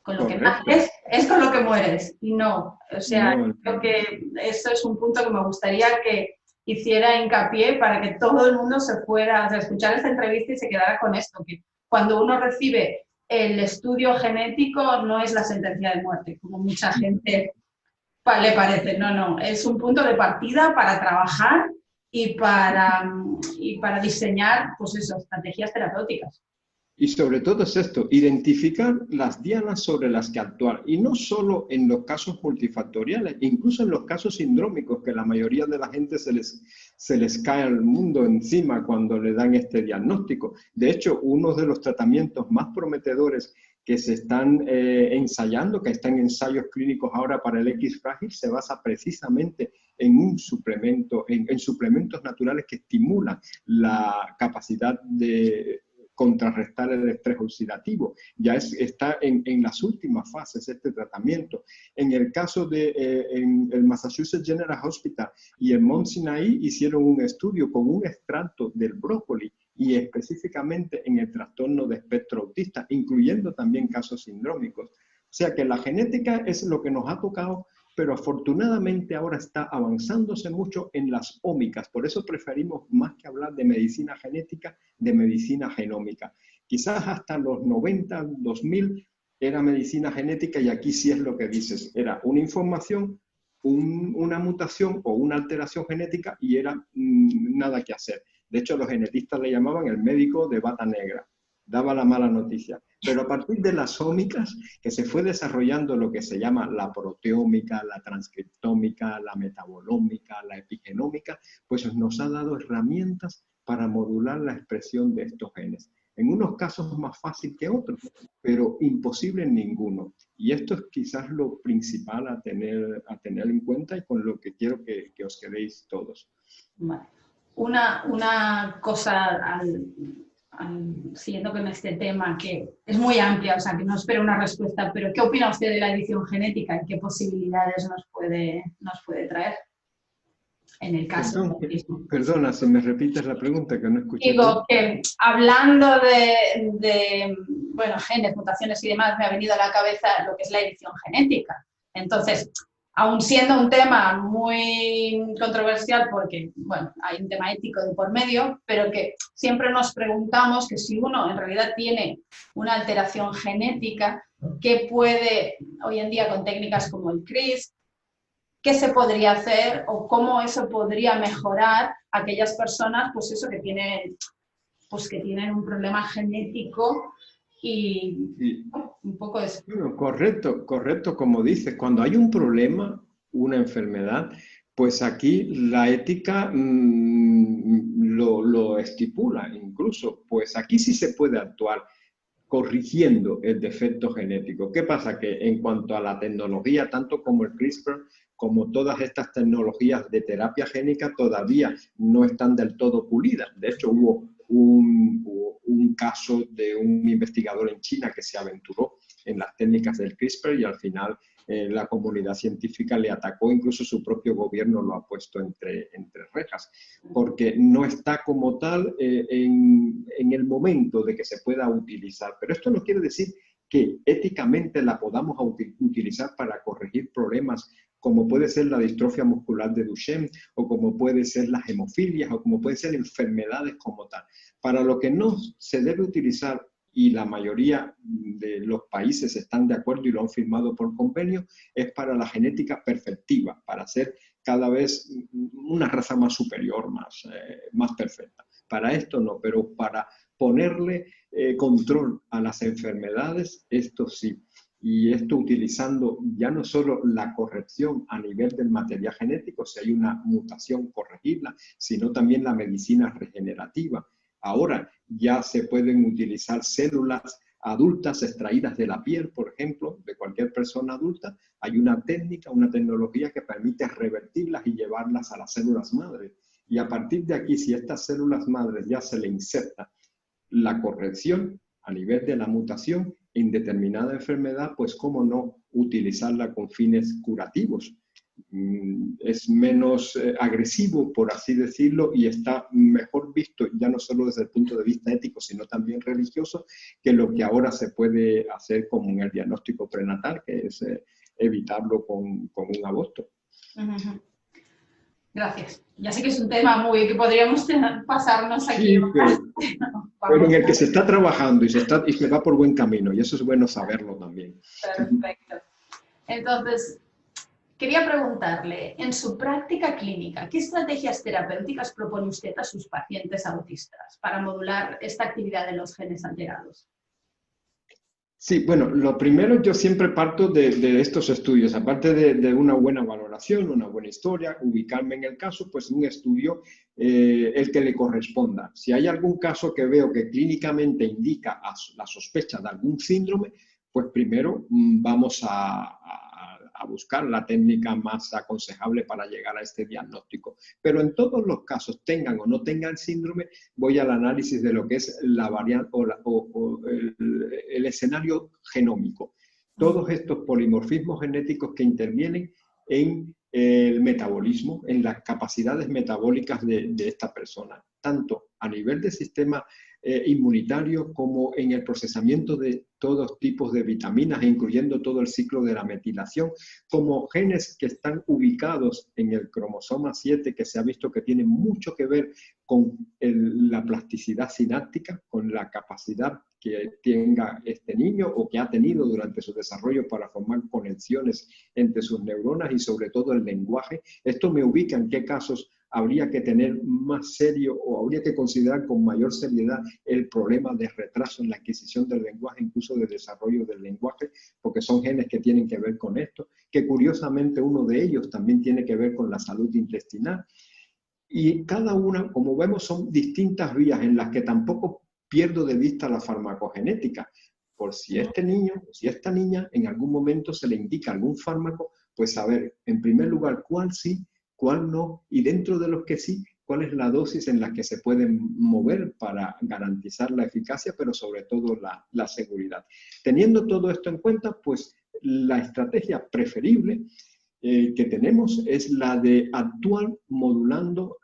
S1: con lo que naces es con lo que mueres. Y no, o sea, no, creo que eso es un punto que me gustaría que hiciera hincapié para que todo el mundo se fuera a escuchar esta entrevista y se quedara con esto, que cuando uno recibe el estudio genético no es la sentencia de muerte, como mucha gente le parece. No, no, es un punto de partida para trabajar y para diseñar, pues eso, estrategias terapéuticas.
S2: Y sobre todo es esto, identificar las dianas sobre las que actuar. Y no solo en los casos multifactoriales, incluso en los casos sindrómicos, que la mayoría de la gente se les cae al mundo encima cuando le dan este diagnóstico. De hecho, uno de los tratamientos más prometedores que se están ensayando, que están en ensayos clínicos ahora para el X frágil, se basa precisamente en un suplemento, en suplementos naturales que estimulan la capacidad de contrarrestar el estrés oxidativo. Ya está en las últimas fases este tratamiento. En el caso de en el Massachusetts General Hospital y en Mount Sinai hicieron un estudio con un extracto del brócoli y específicamente en el trastorno de espectro autista, incluyendo también casos sindrómicos. O sea que la genética es lo que nos ha tocado, pero afortunadamente ahora está avanzándose mucho en las ómicas. Por eso preferimos, más que hablar de medicina genética, de medicina genómica. Quizás hasta los 90, 2000 era medicina genética y aquí sí es lo que dices. Era una información, una mutación o una alteración genética y era nada que hacer. De hecho, los genetistas le llamaban el médico de bata negra. Daba la mala noticia. Pero a partir de las ómicas, que se fue desarrollando lo que se llama la proteómica, la transcriptómica, la metabolómica, la epigenómica, pues nos ha dado herramientas para modular la expresión de estos genes. En unos casos más fácil que otros, pero imposible en ninguno. Y esto es quizás lo principal a tener en cuenta y con lo que quiero que os quedéis todos.
S1: Vale. Una cosa siguiendo con este tema, que es muy amplia, o sea, que no espero una respuesta, pero ¿qué opina usted de la edición genética y qué posibilidades nos puede traer en el caso del autismo?
S2: Perdona, si me repites la pregunta que no escuché.
S1: Digo que hablando de bueno, genes, mutaciones y demás, me ha venido a la cabeza lo que es la edición genética. Entonces, aun siendo un tema muy controversial porque, bueno, hay un tema ético de por medio, pero que siempre nos preguntamos que si uno en realidad tiene una alteración genética, ¿qué puede hoy en día con técnicas como el CRISPR, qué se podría hacer o cómo eso podría mejorar a aquellas personas, pues eso, que tienen un problema genético y un poco eso.
S2: Bueno, correcto, como dices, cuando hay un problema, una enfermedad, pues aquí la ética lo estipula incluso, pues aquí sí se puede actuar corrigiendo el defecto genético. ¿Qué pasa? Que en cuanto a la tecnología, tanto como el CRISPR, como todas estas tecnologías de terapia génica, todavía no están del todo pulidas. De hecho, hubo un caso de un investigador en China que se aventuró en las técnicas del CRISPR y al final la comunidad científica le atacó, incluso su propio gobierno lo ha puesto entre rejas, porque no está como tal en el momento de que se pueda utilizar. Pero esto no quiere decir que éticamente la podamos utilizar para corregir problemas como puede ser la distrofia muscular de Duchenne, o como puede ser las hemofilias, o como pueden ser enfermedades como tal. Para lo que no se debe utilizar, y la mayoría de los países están de acuerdo y lo han firmado por convenio, es para la genética perfectiva, para hacer cada vez una raza más superior, más perfecta. Para esto no, pero para ponerle control a las enfermedades, esto sí. Y esto utilizando ya no solo la corrección a nivel del material genético, si hay una mutación, corregirla, sino también la medicina regenerativa. Ahora ya se pueden utilizar células adultas extraídas de la piel, por ejemplo, de cualquier persona adulta. Hay una técnica, una tecnología que permite revertirlas y llevarlas a las células madres. Y a partir de aquí, si a estas células madres ya se le inserta la corrección a nivel de la mutación en determinada enfermedad, pues cómo no utilizarla con fines curativos. Es menos agresivo, por así decirlo, y está mejor visto, ya no solo desde el punto de vista ético, sino también religioso, que lo que ahora se puede hacer como en el diagnóstico prenatal, que es evitarlo con un aborto.
S1: Uh-huh. Gracias. Ya sé que es un tema que podríamos pasarnos aquí.
S2: Sí, pero en el que se está trabajando y se va por buen camino, y eso es bueno saberlo también.
S1: Perfecto. Entonces, quería preguntarle, en su práctica clínica, ¿qué estrategias terapéuticas propone usted a sus pacientes autistas para modular esta actividad de los genes alterados?
S2: Sí, bueno, lo primero yo siempre parto de estos estudios, aparte de una buena valoración, una buena historia, ubicarme en el caso, pues un estudio el que le corresponda. Si hay algún caso que veo que clínicamente indica la sospecha de algún síndrome, pues primero vamos a buscar la técnica más aconsejable para llegar a este diagnóstico. Pero en todos los casos, tengan o no tengan síndrome, voy al análisis de lo que es la variante o el escenario genómico. Todos estos polimorfismos genéticos que intervienen en el metabolismo, en las capacidades metabólicas de esta persona, tanto a nivel del sistema inmunitario como en el procesamiento de todos tipos de vitaminas, incluyendo todo el ciclo de la metilación, como genes que están ubicados en el cromosoma 7, que se ha visto que tienen mucho que ver con la plasticidad sináptica, con la capacidad que tenga este niño o que ha tenido durante su desarrollo para formar conexiones entre sus neuronas y sobre todo el lenguaje. Esto me ubica en qué casos habría que tener más serio o habría que considerar con mayor seriedad el problema de retraso en la adquisición del lenguaje, incluso de desarrollo del lenguaje, porque son genes que tienen que ver con esto, que curiosamente uno de ellos también tiene que ver con la salud intestinal. Y cada una, como vemos, son distintas vías en las que tampoco pierdo de vista la farmacogenética. Por si este niño o si esta niña en algún momento se le indica algún fármaco, pues saber, en primer lugar, cuál sí, cuál no, y dentro de los que sí, cuál es la dosis en la que se pueden mover para garantizar la eficacia, pero sobre todo la seguridad. Teniendo todo esto en cuenta, pues la estrategia preferible que tenemos es la de actuar modulando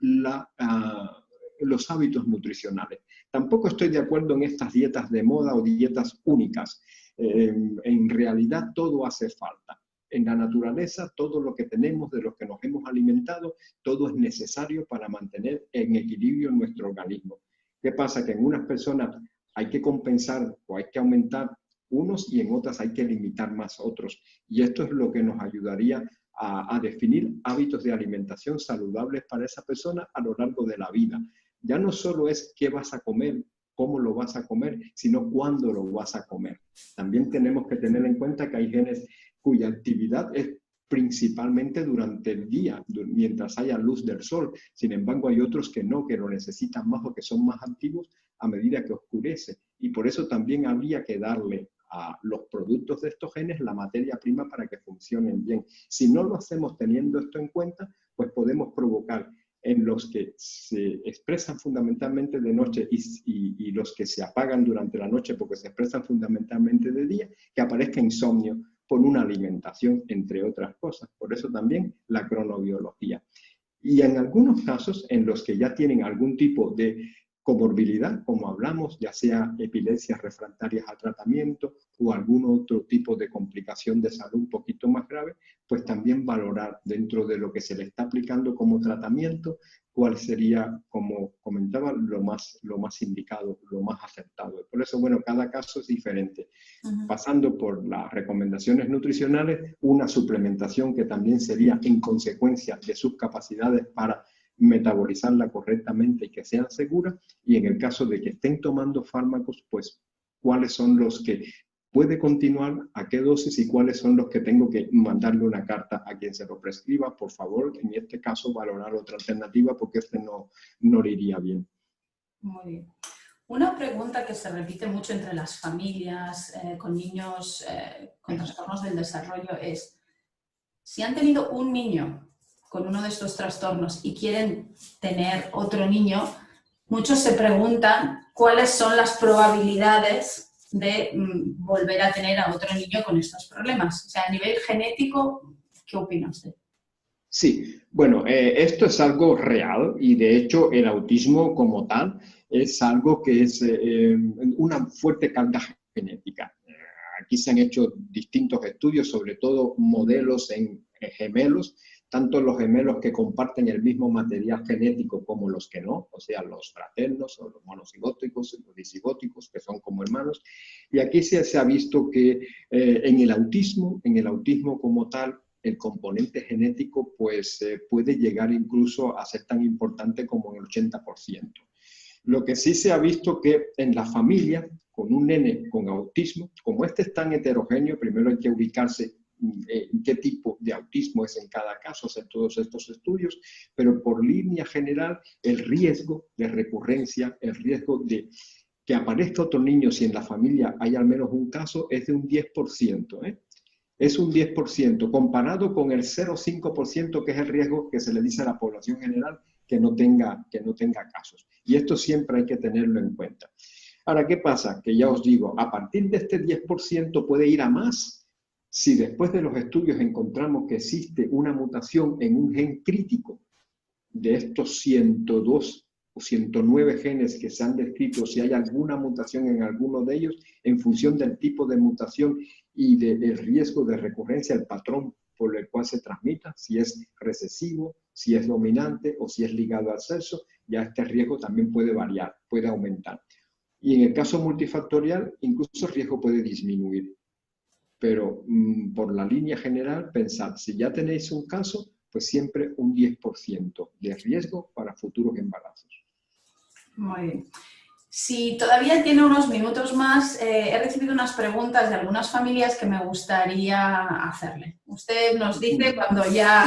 S2: los hábitos nutricionales. Tampoco estoy de acuerdo en estas dietas de moda o dietas únicas. En realidad todo hace falta. En la naturaleza, todo lo que tenemos, de lo que nos hemos alimentado, todo es necesario para mantener en equilibrio nuestro organismo. ¿Qué pasa? Que en unas personas hay que compensar o hay que aumentar unos y en otras hay que limitar más otros. Y esto es lo que nos ayudaría a definir hábitos de alimentación saludables para esa persona a lo largo de la vida. Ya no solo es qué vas a comer, cómo lo vas a comer, sino cuándo lo vas a comer. También tenemos que tener en cuenta que hay genes cuya actividad es principalmente durante el día, mientras haya luz del sol. Sin embargo, hay otros que no, que lo necesitan más o que son más activos a medida que oscurece. Y por eso también habría que darle a los productos de estos genes la materia prima para que funcionen bien. Si no lo hacemos teniendo esto en cuenta, pues podemos provocar en los que se expresan fundamentalmente de noche y los que se apagan durante la noche porque se expresan fundamentalmente de día, que aparezca insomnio por una alimentación, entre otras cosas. Por eso también la cronobiología. Y en algunos casos en los que ya tienen algún tipo de comorbilidad, como hablamos, ya sea epilepsias refractarias al tratamiento o algún otro tipo de complicación de salud un poquito más grave, pues también valorar dentro de lo que se le está aplicando como tratamiento, cuál sería, como comentaba, lo más indicado, lo más acertado. Por eso, bueno, cada caso es diferente. Pasando por las recomendaciones nutricionales, una suplementación que también sería en consecuencia de sus capacidades para metabolizarla correctamente y que sean seguras, y en el caso de que estén tomando fármacos, pues cuáles son los que puede continuar, a qué dosis y cuáles son los que tengo que mandarle una carta a quien se lo prescriba. Por favor, en este caso valorar otra alternativa porque este no le iría bien.
S1: Muy bien. Una pregunta que se repite mucho entre las familias con niños con trastornos del desarrollo es, si han tenido un niño con uno de estos trastornos y quieren tener otro niño, muchos se preguntan cuáles son las probabilidades de volver a tener a otro niño con estos problemas. O sea, a nivel genético, ¿qué opina usted?
S2: Sí, bueno, esto es algo real y de hecho el autismo como tal es algo que es una fuerte carga genética. Aquí se han hecho distintos estudios, sobre todo modelos en gemelos, tanto los gemelos que comparten el mismo material genético como los que no, o sea, los fraternos o los monocigóticos, los disigóticos, que son como hermanos. Y aquí se ha visto que en el autismo como tal, el componente genético pues, puede llegar incluso a ser tan importante como el 80%. Lo que sí se ha visto que en la familia, con un nene con autismo, como este es tan heterogéneo, primero hay que ubicarse en qué tipo de autismo es en cada caso, hacer todos estos estudios, pero por línea general el riesgo de recurrencia, el riesgo de que aparezca otro niño si en la familia hay al menos un caso es de un 10%, ¿eh? Es un 10% comparado con el 0,5% que es el riesgo que se le dice a la población general que no tenga casos. Y esto siempre hay que tenerlo en cuenta. Ahora, ¿qué pasa? Que ya os digo, a partir de este 10% puede ir a más si después de los estudios encontramos que existe una mutación en un gen crítico de estos 102 o 109 genes que se han descrito, si hay alguna mutación en alguno de ellos, en función del tipo de mutación y del riesgo de recurrencia, el patrón por el cual se transmita, si es recesivo, si es dominante o si es ligado al sexo, ya este riesgo también puede variar, puede aumentar. Y en el caso multifactorial, incluso el riesgo puede disminuir. Pero por la línea general, pensad, si ya tenéis un caso, pues siempre un 10% de riesgo para futuros embarazos.
S1: Muy bien. Si todavía tiene unos minutos más, he recibido unas preguntas de algunas familias que me gustaría hacerle. Usted nos dice cuando ya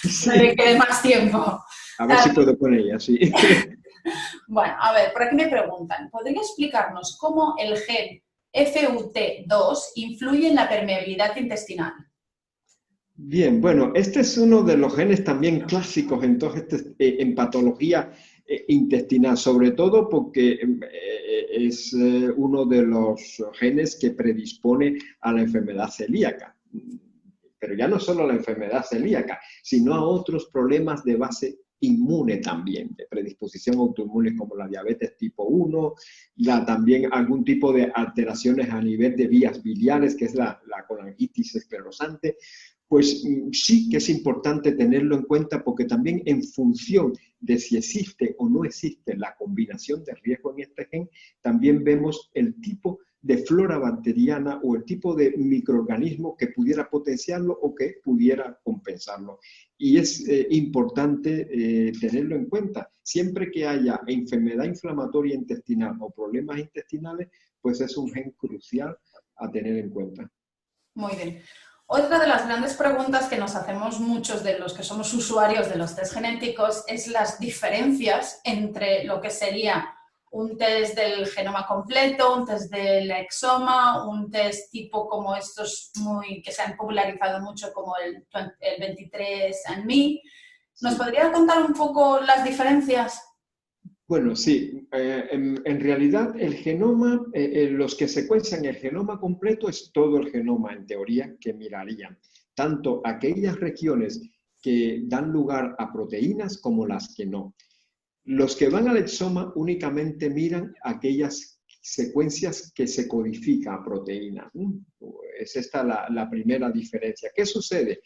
S2: sí.
S1: le quede más tiempo.
S2: A ver si puedo con ella, sí.
S1: Bueno, a ver, por aquí me preguntan, ¿podría explicarnos cómo el gen FUT2 influye en la permeabilidad intestinal?
S2: Bien, bueno, este es uno de los genes también clásicos en patología intestinal, sobre todo porque es uno de los genes que predispone a la enfermedad celíaca. Pero ya no solo a la enfermedad celíaca, sino a otros problemas de base inmune también, de predisposición autoinmune como la diabetes tipo 1, también algún tipo de alteraciones a nivel de vías biliares, que es la colangitis esclerosante. Pues sí que es importante tenerlo en cuenta porque también en función de si existe o no existe la combinación de riesgo en este gen, también vemos el tipo de flora bacteriana o el tipo de microorganismo que pudiera potenciarlo o que pudiera compensarlo. Y es importante tenerlo en cuenta. Siempre que haya enfermedad inflamatoria intestinal o problemas intestinales, pues es un gen crucial a tener en cuenta.
S1: Muy bien. Otra de las grandes preguntas que nos hacemos muchos de los que somos usuarios de los test genéticos es las diferencias entre lo que sería un test del genoma completo, un test del exoma, un test tipo como estos que se han popularizado mucho como el 23andMe. ¿Nos podría contar un poco las diferencias?
S2: Bueno, sí, en realidad el genoma, los que secuencian el genoma completo es todo el genoma en teoría que mirarían, tanto aquellas regiones que dan lugar a proteínas como las que no. Los que van al exoma únicamente miran aquellas secuencias que se codifican a proteínas. Es esta la primera diferencia. ¿Qué sucede?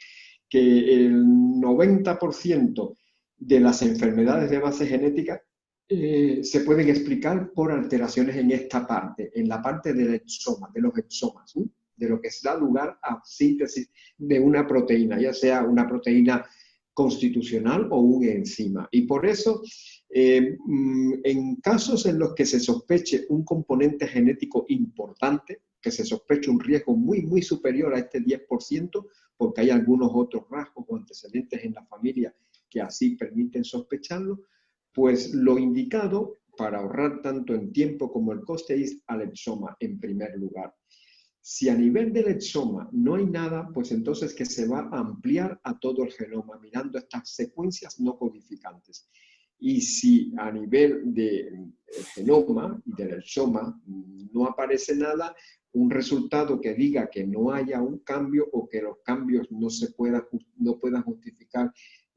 S2: Que el 90% de las enfermedades de base genética se pueden explicar por alteraciones en esta parte, en la parte del exoma, de los exomas, de lo que da lugar a síntesis de una proteína, ya sea una proteína constitucional o un enzima. Y por eso, en casos en los que se sospeche un componente genético importante, que se sospeche un riesgo muy, muy superior a este 10%, porque hay algunos otros rasgos o antecedentes en la familia que así permiten sospecharlo, pues lo indicado para ahorrar tanto en tiempo como el coste es al exoma en primer lugar. Si a nivel del exoma no hay nada, pues entonces que se va a ampliar a todo el genoma mirando estas secuencias no codificantes. Y si a nivel del genoma y del exoma no aparece nada, un resultado que diga que no haya un cambio o que los cambios no puedan justificar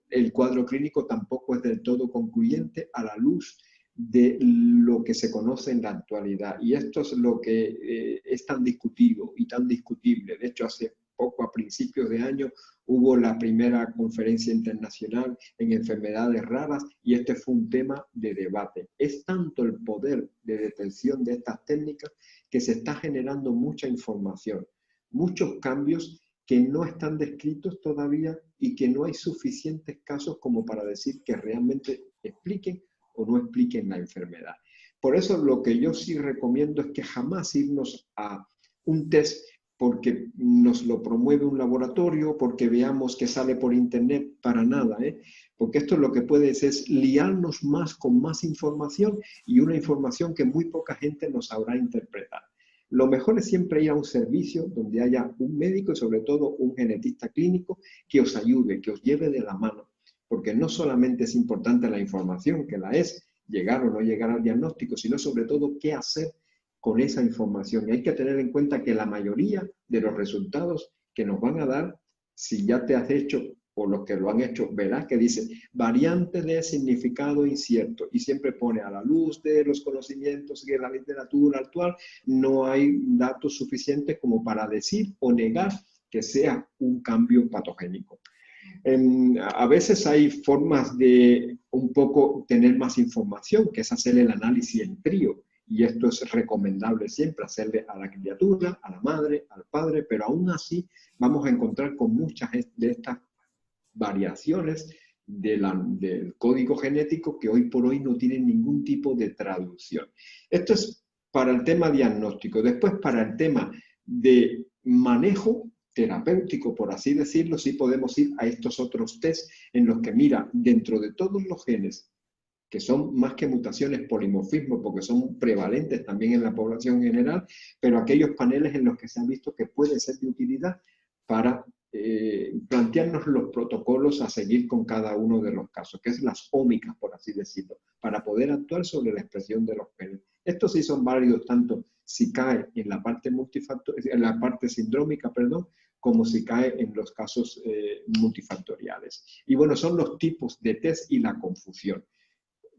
S2: el cuadro clínico tampoco es del todo concluyente a la luz de lo que se conoce en la actualidad. Y esto es lo que es tan discutido y tan discutible. De hecho, hace poco, a principios de año, hubo la primera conferencia internacional en enfermedades raras y este fue un tema de debate. Es tanto el poder de detención de estas técnicas que se está generando mucha información, muchos cambios que no están descritos todavía y que no hay suficientes casos como para decir que realmente expliquen o no expliquen la enfermedad. Por eso lo que yo sí recomiendo es que jamás irnos a un test porque nos lo promueve un laboratorio, porque veamos que sale por internet, para nada, porque esto lo que puede es liarnos más con más información y una información que muy poca gente nos sabrá interpretar. Lo mejor es siempre ir a un servicio donde haya un médico y sobre todo un genetista clínico que os ayude, que os lleve de la mano, porque no solamente es importante la información, que la es, llegar o no llegar al diagnóstico, sino sobre todo qué hacer con esa información. Y hay que tener en cuenta que la mayoría de los resultados que nos van a dar, si ya te has hecho o los que lo han hecho, verás que dice variante de significado incierto y siempre pone a la luz de los conocimientos de la literatura actual, no hay datos suficientes como para decir o negar que sea un cambio patogénico. A veces hay formas de un poco tener más información, que es hacer el análisis en trío, y esto es recomendable siempre, hacerle a la criatura, a la madre, al padre, pero aún así vamos a encontrar con muchas de estas variaciones del código genético que hoy por hoy no tienen ningún tipo de traducción. Esto es para el tema diagnóstico. Después, para el tema de manejo terapéutico, por así decirlo, sí podemos ir a estos otros test en los que mira dentro de todos los genes, que son más que mutaciones, polimorfismo, porque son prevalentes también en la población general, pero aquellos paneles en los que se han visto que puede ser de utilidad para plantear plantearnos los protocolos a seguir con cada uno de los casos, que es las ómicas, por así decirlo, para poder actuar sobre la expresión de los genes. Estos sí son válidos tanto si cae en la parte en la parte sindrómica, perdón, como si cae en los casos multifactoriales. Y bueno, son los tipos de test y la confusión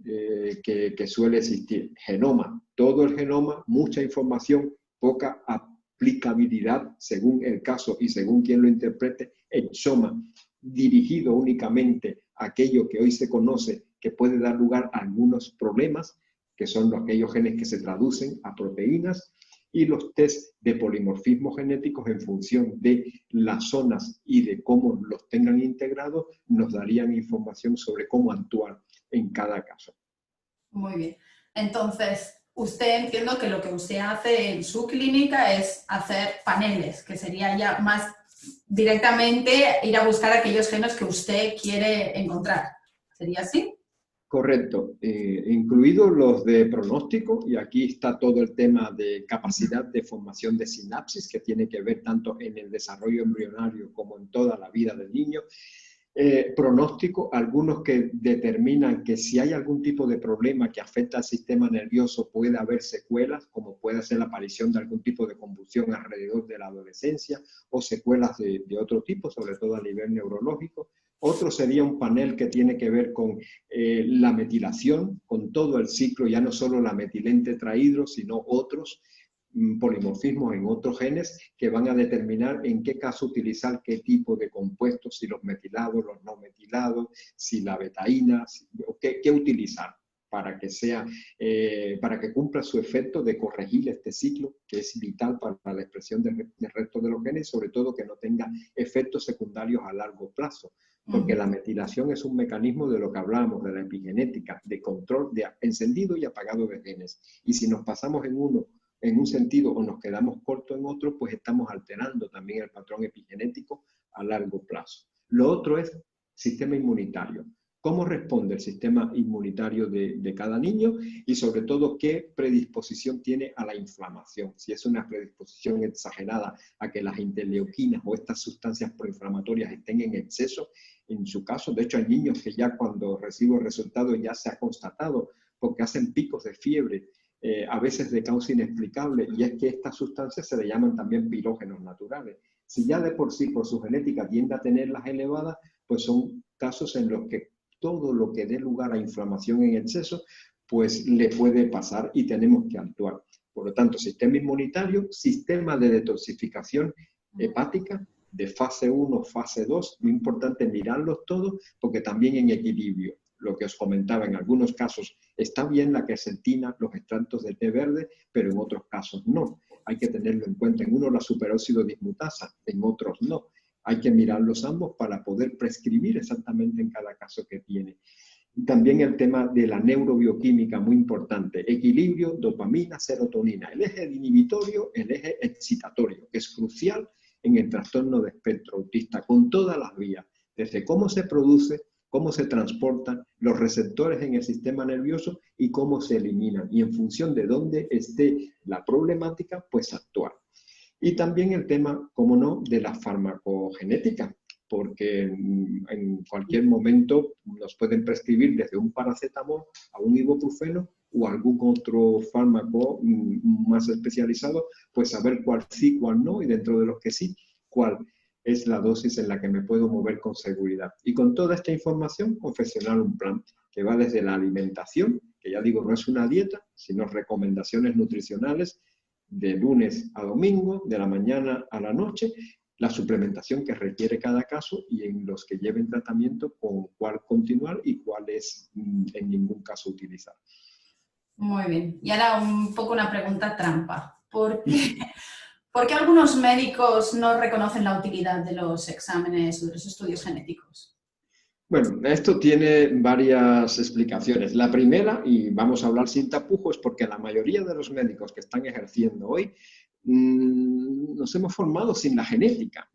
S2: que suele existir. Genoma, todo el genoma, mucha información, poca aplicabilidad según el caso y según quien lo interprete. Exoma, dirigido únicamente a aquello que hoy se conoce que puede dar lugar a algunos problemas, que son aquellos genes que se traducen a proteínas, y los test de polimorfismo genéticos en función de las zonas y de cómo los tengan integrados, nos darían información sobre cómo actuar en cada caso.
S1: Muy bien. Entonces, usted entiendo que lo que usted hace en su clínica es hacer paneles, que sería ya más directamente ir a buscar aquellos genes que usted quiere encontrar. ¿Sería así?
S2: Correcto, incluidos los de pronóstico, y aquí está todo el tema de capacidad de formación de sinapsis, que tiene que ver tanto en el desarrollo embrionario como en toda la vida del niño. Pronóstico, algunos que determinan que si hay algún tipo de problema que afecta al sistema nervioso puede haber secuelas, como puede ser la aparición de algún tipo de convulsión alrededor de la adolescencia o secuelas de otro tipo, sobre todo a nivel neurológico. Otro sería un panel que tiene que ver con la metilación, con todo el ciclo, ya no solo la metilente-tetrahidro, sino otros polimorfismos en otros genes que van a determinar en qué caso utilizar qué tipo de compuestos, si los metilados, los no metilados, si la betaína, qué utilizar para que para que cumpla su efecto de corregir este ciclo que es vital para la expresión del resto de los genes, sobre todo que no tenga efectos secundarios a largo plazo. Porque la metilación es un mecanismo de lo que hablamos, de la epigenética, de control de encendido y apagado de genes. Y si nos pasamos en uno en un sentido o nos quedamos cortos en otro, pues estamos alterando también el patrón epigenético a largo plazo. Lo otro es sistema inmunitario. ¿Cómo responde el sistema inmunitario de cada niño? Y sobre todo, ¿qué predisposición tiene a la inflamación? Si es una predisposición exagerada a que las interleuquinas o estas sustancias proinflamatorias estén en exceso, en su caso, de hecho hay niños que ya cuando recibo el resultado ya se ha constatado porque hacen picos de fiebre, a veces de causa inexplicable, y es que estas sustancias se le llaman también pirógenos naturales. Si ya de por sí, por su genética, tiende a tenerlas elevadas, pues son casos en los que todo lo que dé lugar a inflamación en exceso, pues le puede pasar y tenemos que actuar. Por lo tanto, sistema inmunitario, sistema de detoxificación hepática, de fase 1, fase 2, muy importante mirarlos todos, porque también en equilibrio. Lo que os comentaba, en algunos casos está bien la quercetina, los extractos de té verde, pero en otros casos no. Hay que tenerlo en cuenta. En uno la superóxido dismutasa, en otros no. Hay que mirarlos ambos para poder prescribir exactamente en cada caso que tiene. Y también el tema de la neurobioquímica, muy importante. Equilibrio, dopamina, serotonina. El eje inhibitorio, el eje excitatorio, que es crucial en el trastorno de espectro autista, con todas las vías, desde cómo se produce, cómo se transportan los receptores en el sistema nervioso y cómo se eliminan. Y en función de dónde esté la problemática, pues actuar. Y también el tema, cómo no, de la farmacogenética, porque en cualquier momento nos pueden prescribir desde un paracetamol a un ibuprofeno o algún otro fármaco más especializado, pues saber cuál sí, cuál no, y dentro de los que sí, cuál es la dosis en la que me puedo mover con seguridad. Y con toda esta información, confeccionar un plan que va desde la alimentación, que ya digo, no es una dieta, sino recomendaciones nutricionales de lunes a domingo, de la mañana a la noche, la suplementación que requiere cada caso y en los que lleven tratamiento con cuál continuar y cuál es en ningún caso utilizar.
S1: Muy bien. Y ahora un poco una pregunta trampa. ¿Por qué algunos médicos no reconocen la utilidad de los exámenes o de los estudios genéticos?
S2: Bueno, esto tiene varias explicaciones. La primera, y vamos a hablar sin tapujos, es porque la mayoría de los médicos que están ejerciendo hoy nos hemos formado sin la genética.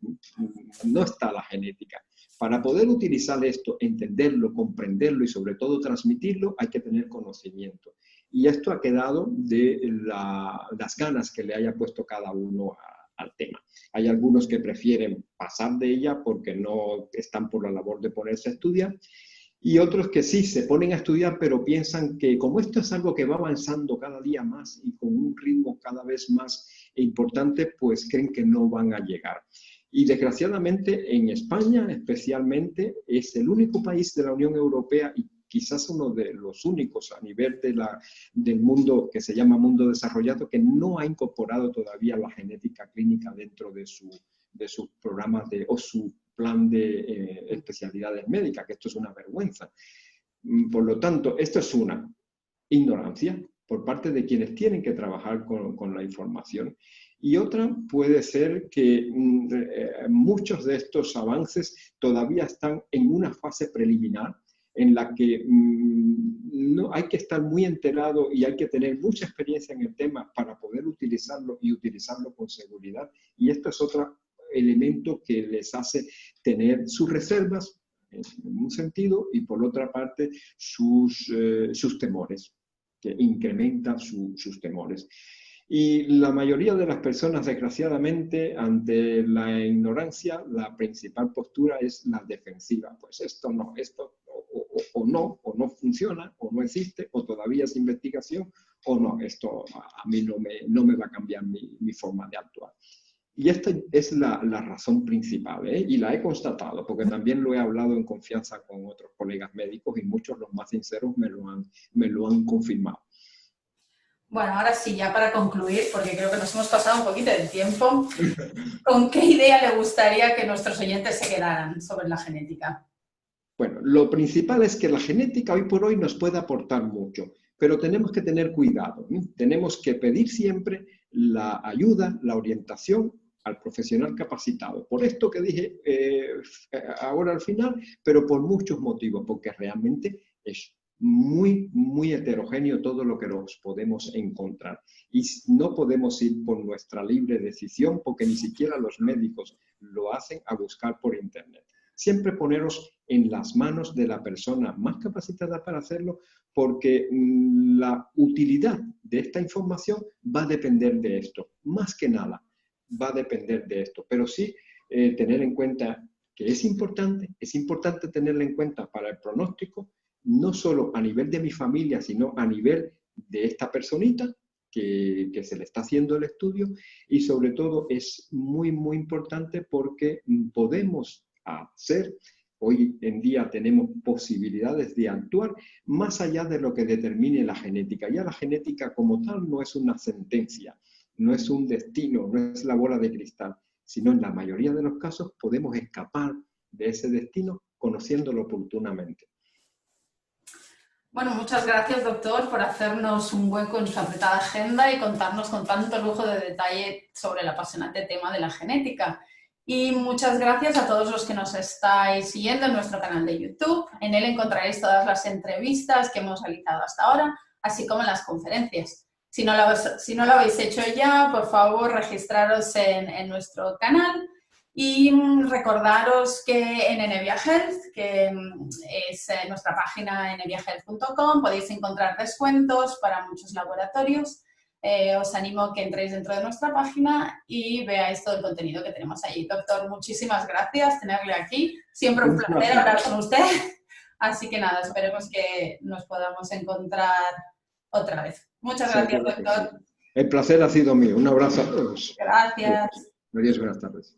S2: No está la genética. Para poder utilizar esto, entenderlo, comprenderlo y sobre todo transmitirlo, hay que tener conocimiento. Y esto ha quedado de las ganas que le haya puesto cada uno al tema. Hay algunos que prefieren pasar de ella porque no están por la labor de ponerse a estudiar, y otros que sí se ponen a estudiar, pero piensan que como esto es algo que va avanzando cada día más y con un ritmo cada vez más importante, pues creen que no van a llegar. Y desgraciadamente en España especialmente es el único país de la Unión Europea y quizás uno de los únicos a nivel del mundo que se llama mundo desarrollado que no ha incorporado todavía la genética clínica dentro de sus programas o su plan de especialidades médicas, que esto es una vergüenza. Por lo tanto, esto es una ignorancia por parte de quienes tienen que trabajar con la información. Y otra puede ser que muchos de estos avances todavía están en una fase preliminar en la que no hay que estar muy enterado y hay que tener mucha experiencia en el tema para poder utilizarlo y utilizarlo con seguridad. Y esto es otro elemento que les hace tener sus reservas en un sentido y por otra parte sus temores, que incrementan sus temores. Y la mayoría de las personas, desgraciadamente, ante la ignorancia, la principal postura es la defensiva. Pues esto no, esto o no funciona, o no existe, o todavía es investigación, o no, esto a mí no me va a cambiar mi forma de actuar. Y esta es la razón principal, ¿eh? Y la he constatado, porque también lo he hablado en confianza con otros colegas médicos y muchos, los más sinceros, me lo han confirmado.
S1: Bueno, ahora sí, ya para concluir, porque creo que nos hemos pasado un poquito del tiempo, ¿con qué idea le gustaría que nuestros oyentes se quedaran sobre la genética?
S2: Bueno, lo principal es que la genética hoy por hoy nos puede aportar mucho, pero tenemos que tener cuidado, ¿eh? Tenemos que pedir siempre la ayuda, la orientación al profesional capacitado. Por esto que dije ahora al final, pero por muchos motivos, porque realmente es muy, muy heterogéneo todo lo que nos podemos encontrar. Y no podemos ir por nuestra libre decisión, porque ni siquiera los médicos lo hacen a buscar por internet. Siempre poneros en las manos de la persona más capacitada para hacerlo, porque la utilidad de esta información va a depender de esto. Más que nada, va a depender de esto. Pero sí tener en cuenta que es importante tenerla en cuenta para el pronóstico, no solo a nivel de mi familia, sino a nivel de esta personita que se le está haciendo el estudio, y sobre todo es muy, muy importante porque podemos hacer, hoy en día tenemos posibilidades de actuar más allá de lo que determine la genética. Ya la genética como tal no es una sentencia, no es un destino, no es la bola de cristal, sino en la mayoría de los casos podemos escapar de ese destino conociéndolo oportunamente.
S1: Bueno, muchas gracias, doctor, por hacernos un hueco en su apretada agenda y contarnos con tanto lujo de detalle sobre el apasionante tema de la genética. Y muchas gracias a todos los que nos estáis siguiendo en nuestro canal de YouTube. En él encontraréis todas las entrevistas que hemos realizado hasta ahora, así como las conferencias. Si no lo habéis hecho ya, por favor, registraros en nuestro canal. Y recordaros que en Enevia Health, que es nuestra página eneviahealth.com, podéis encontrar descuentos para muchos laboratorios. Os animo a que entréis dentro de nuestra página y veáis todo el contenido que tenemos allí. Doctor, muchísimas gracias tenerle aquí. Siempre un placer hablar con usted. Así que nada, esperemos que nos podamos encontrar otra vez. Muchas gracias, doctor.
S2: El placer ha sido mío. Un abrazo a todos.
S1: Gracias.
S2: Adiós, buenas tardes.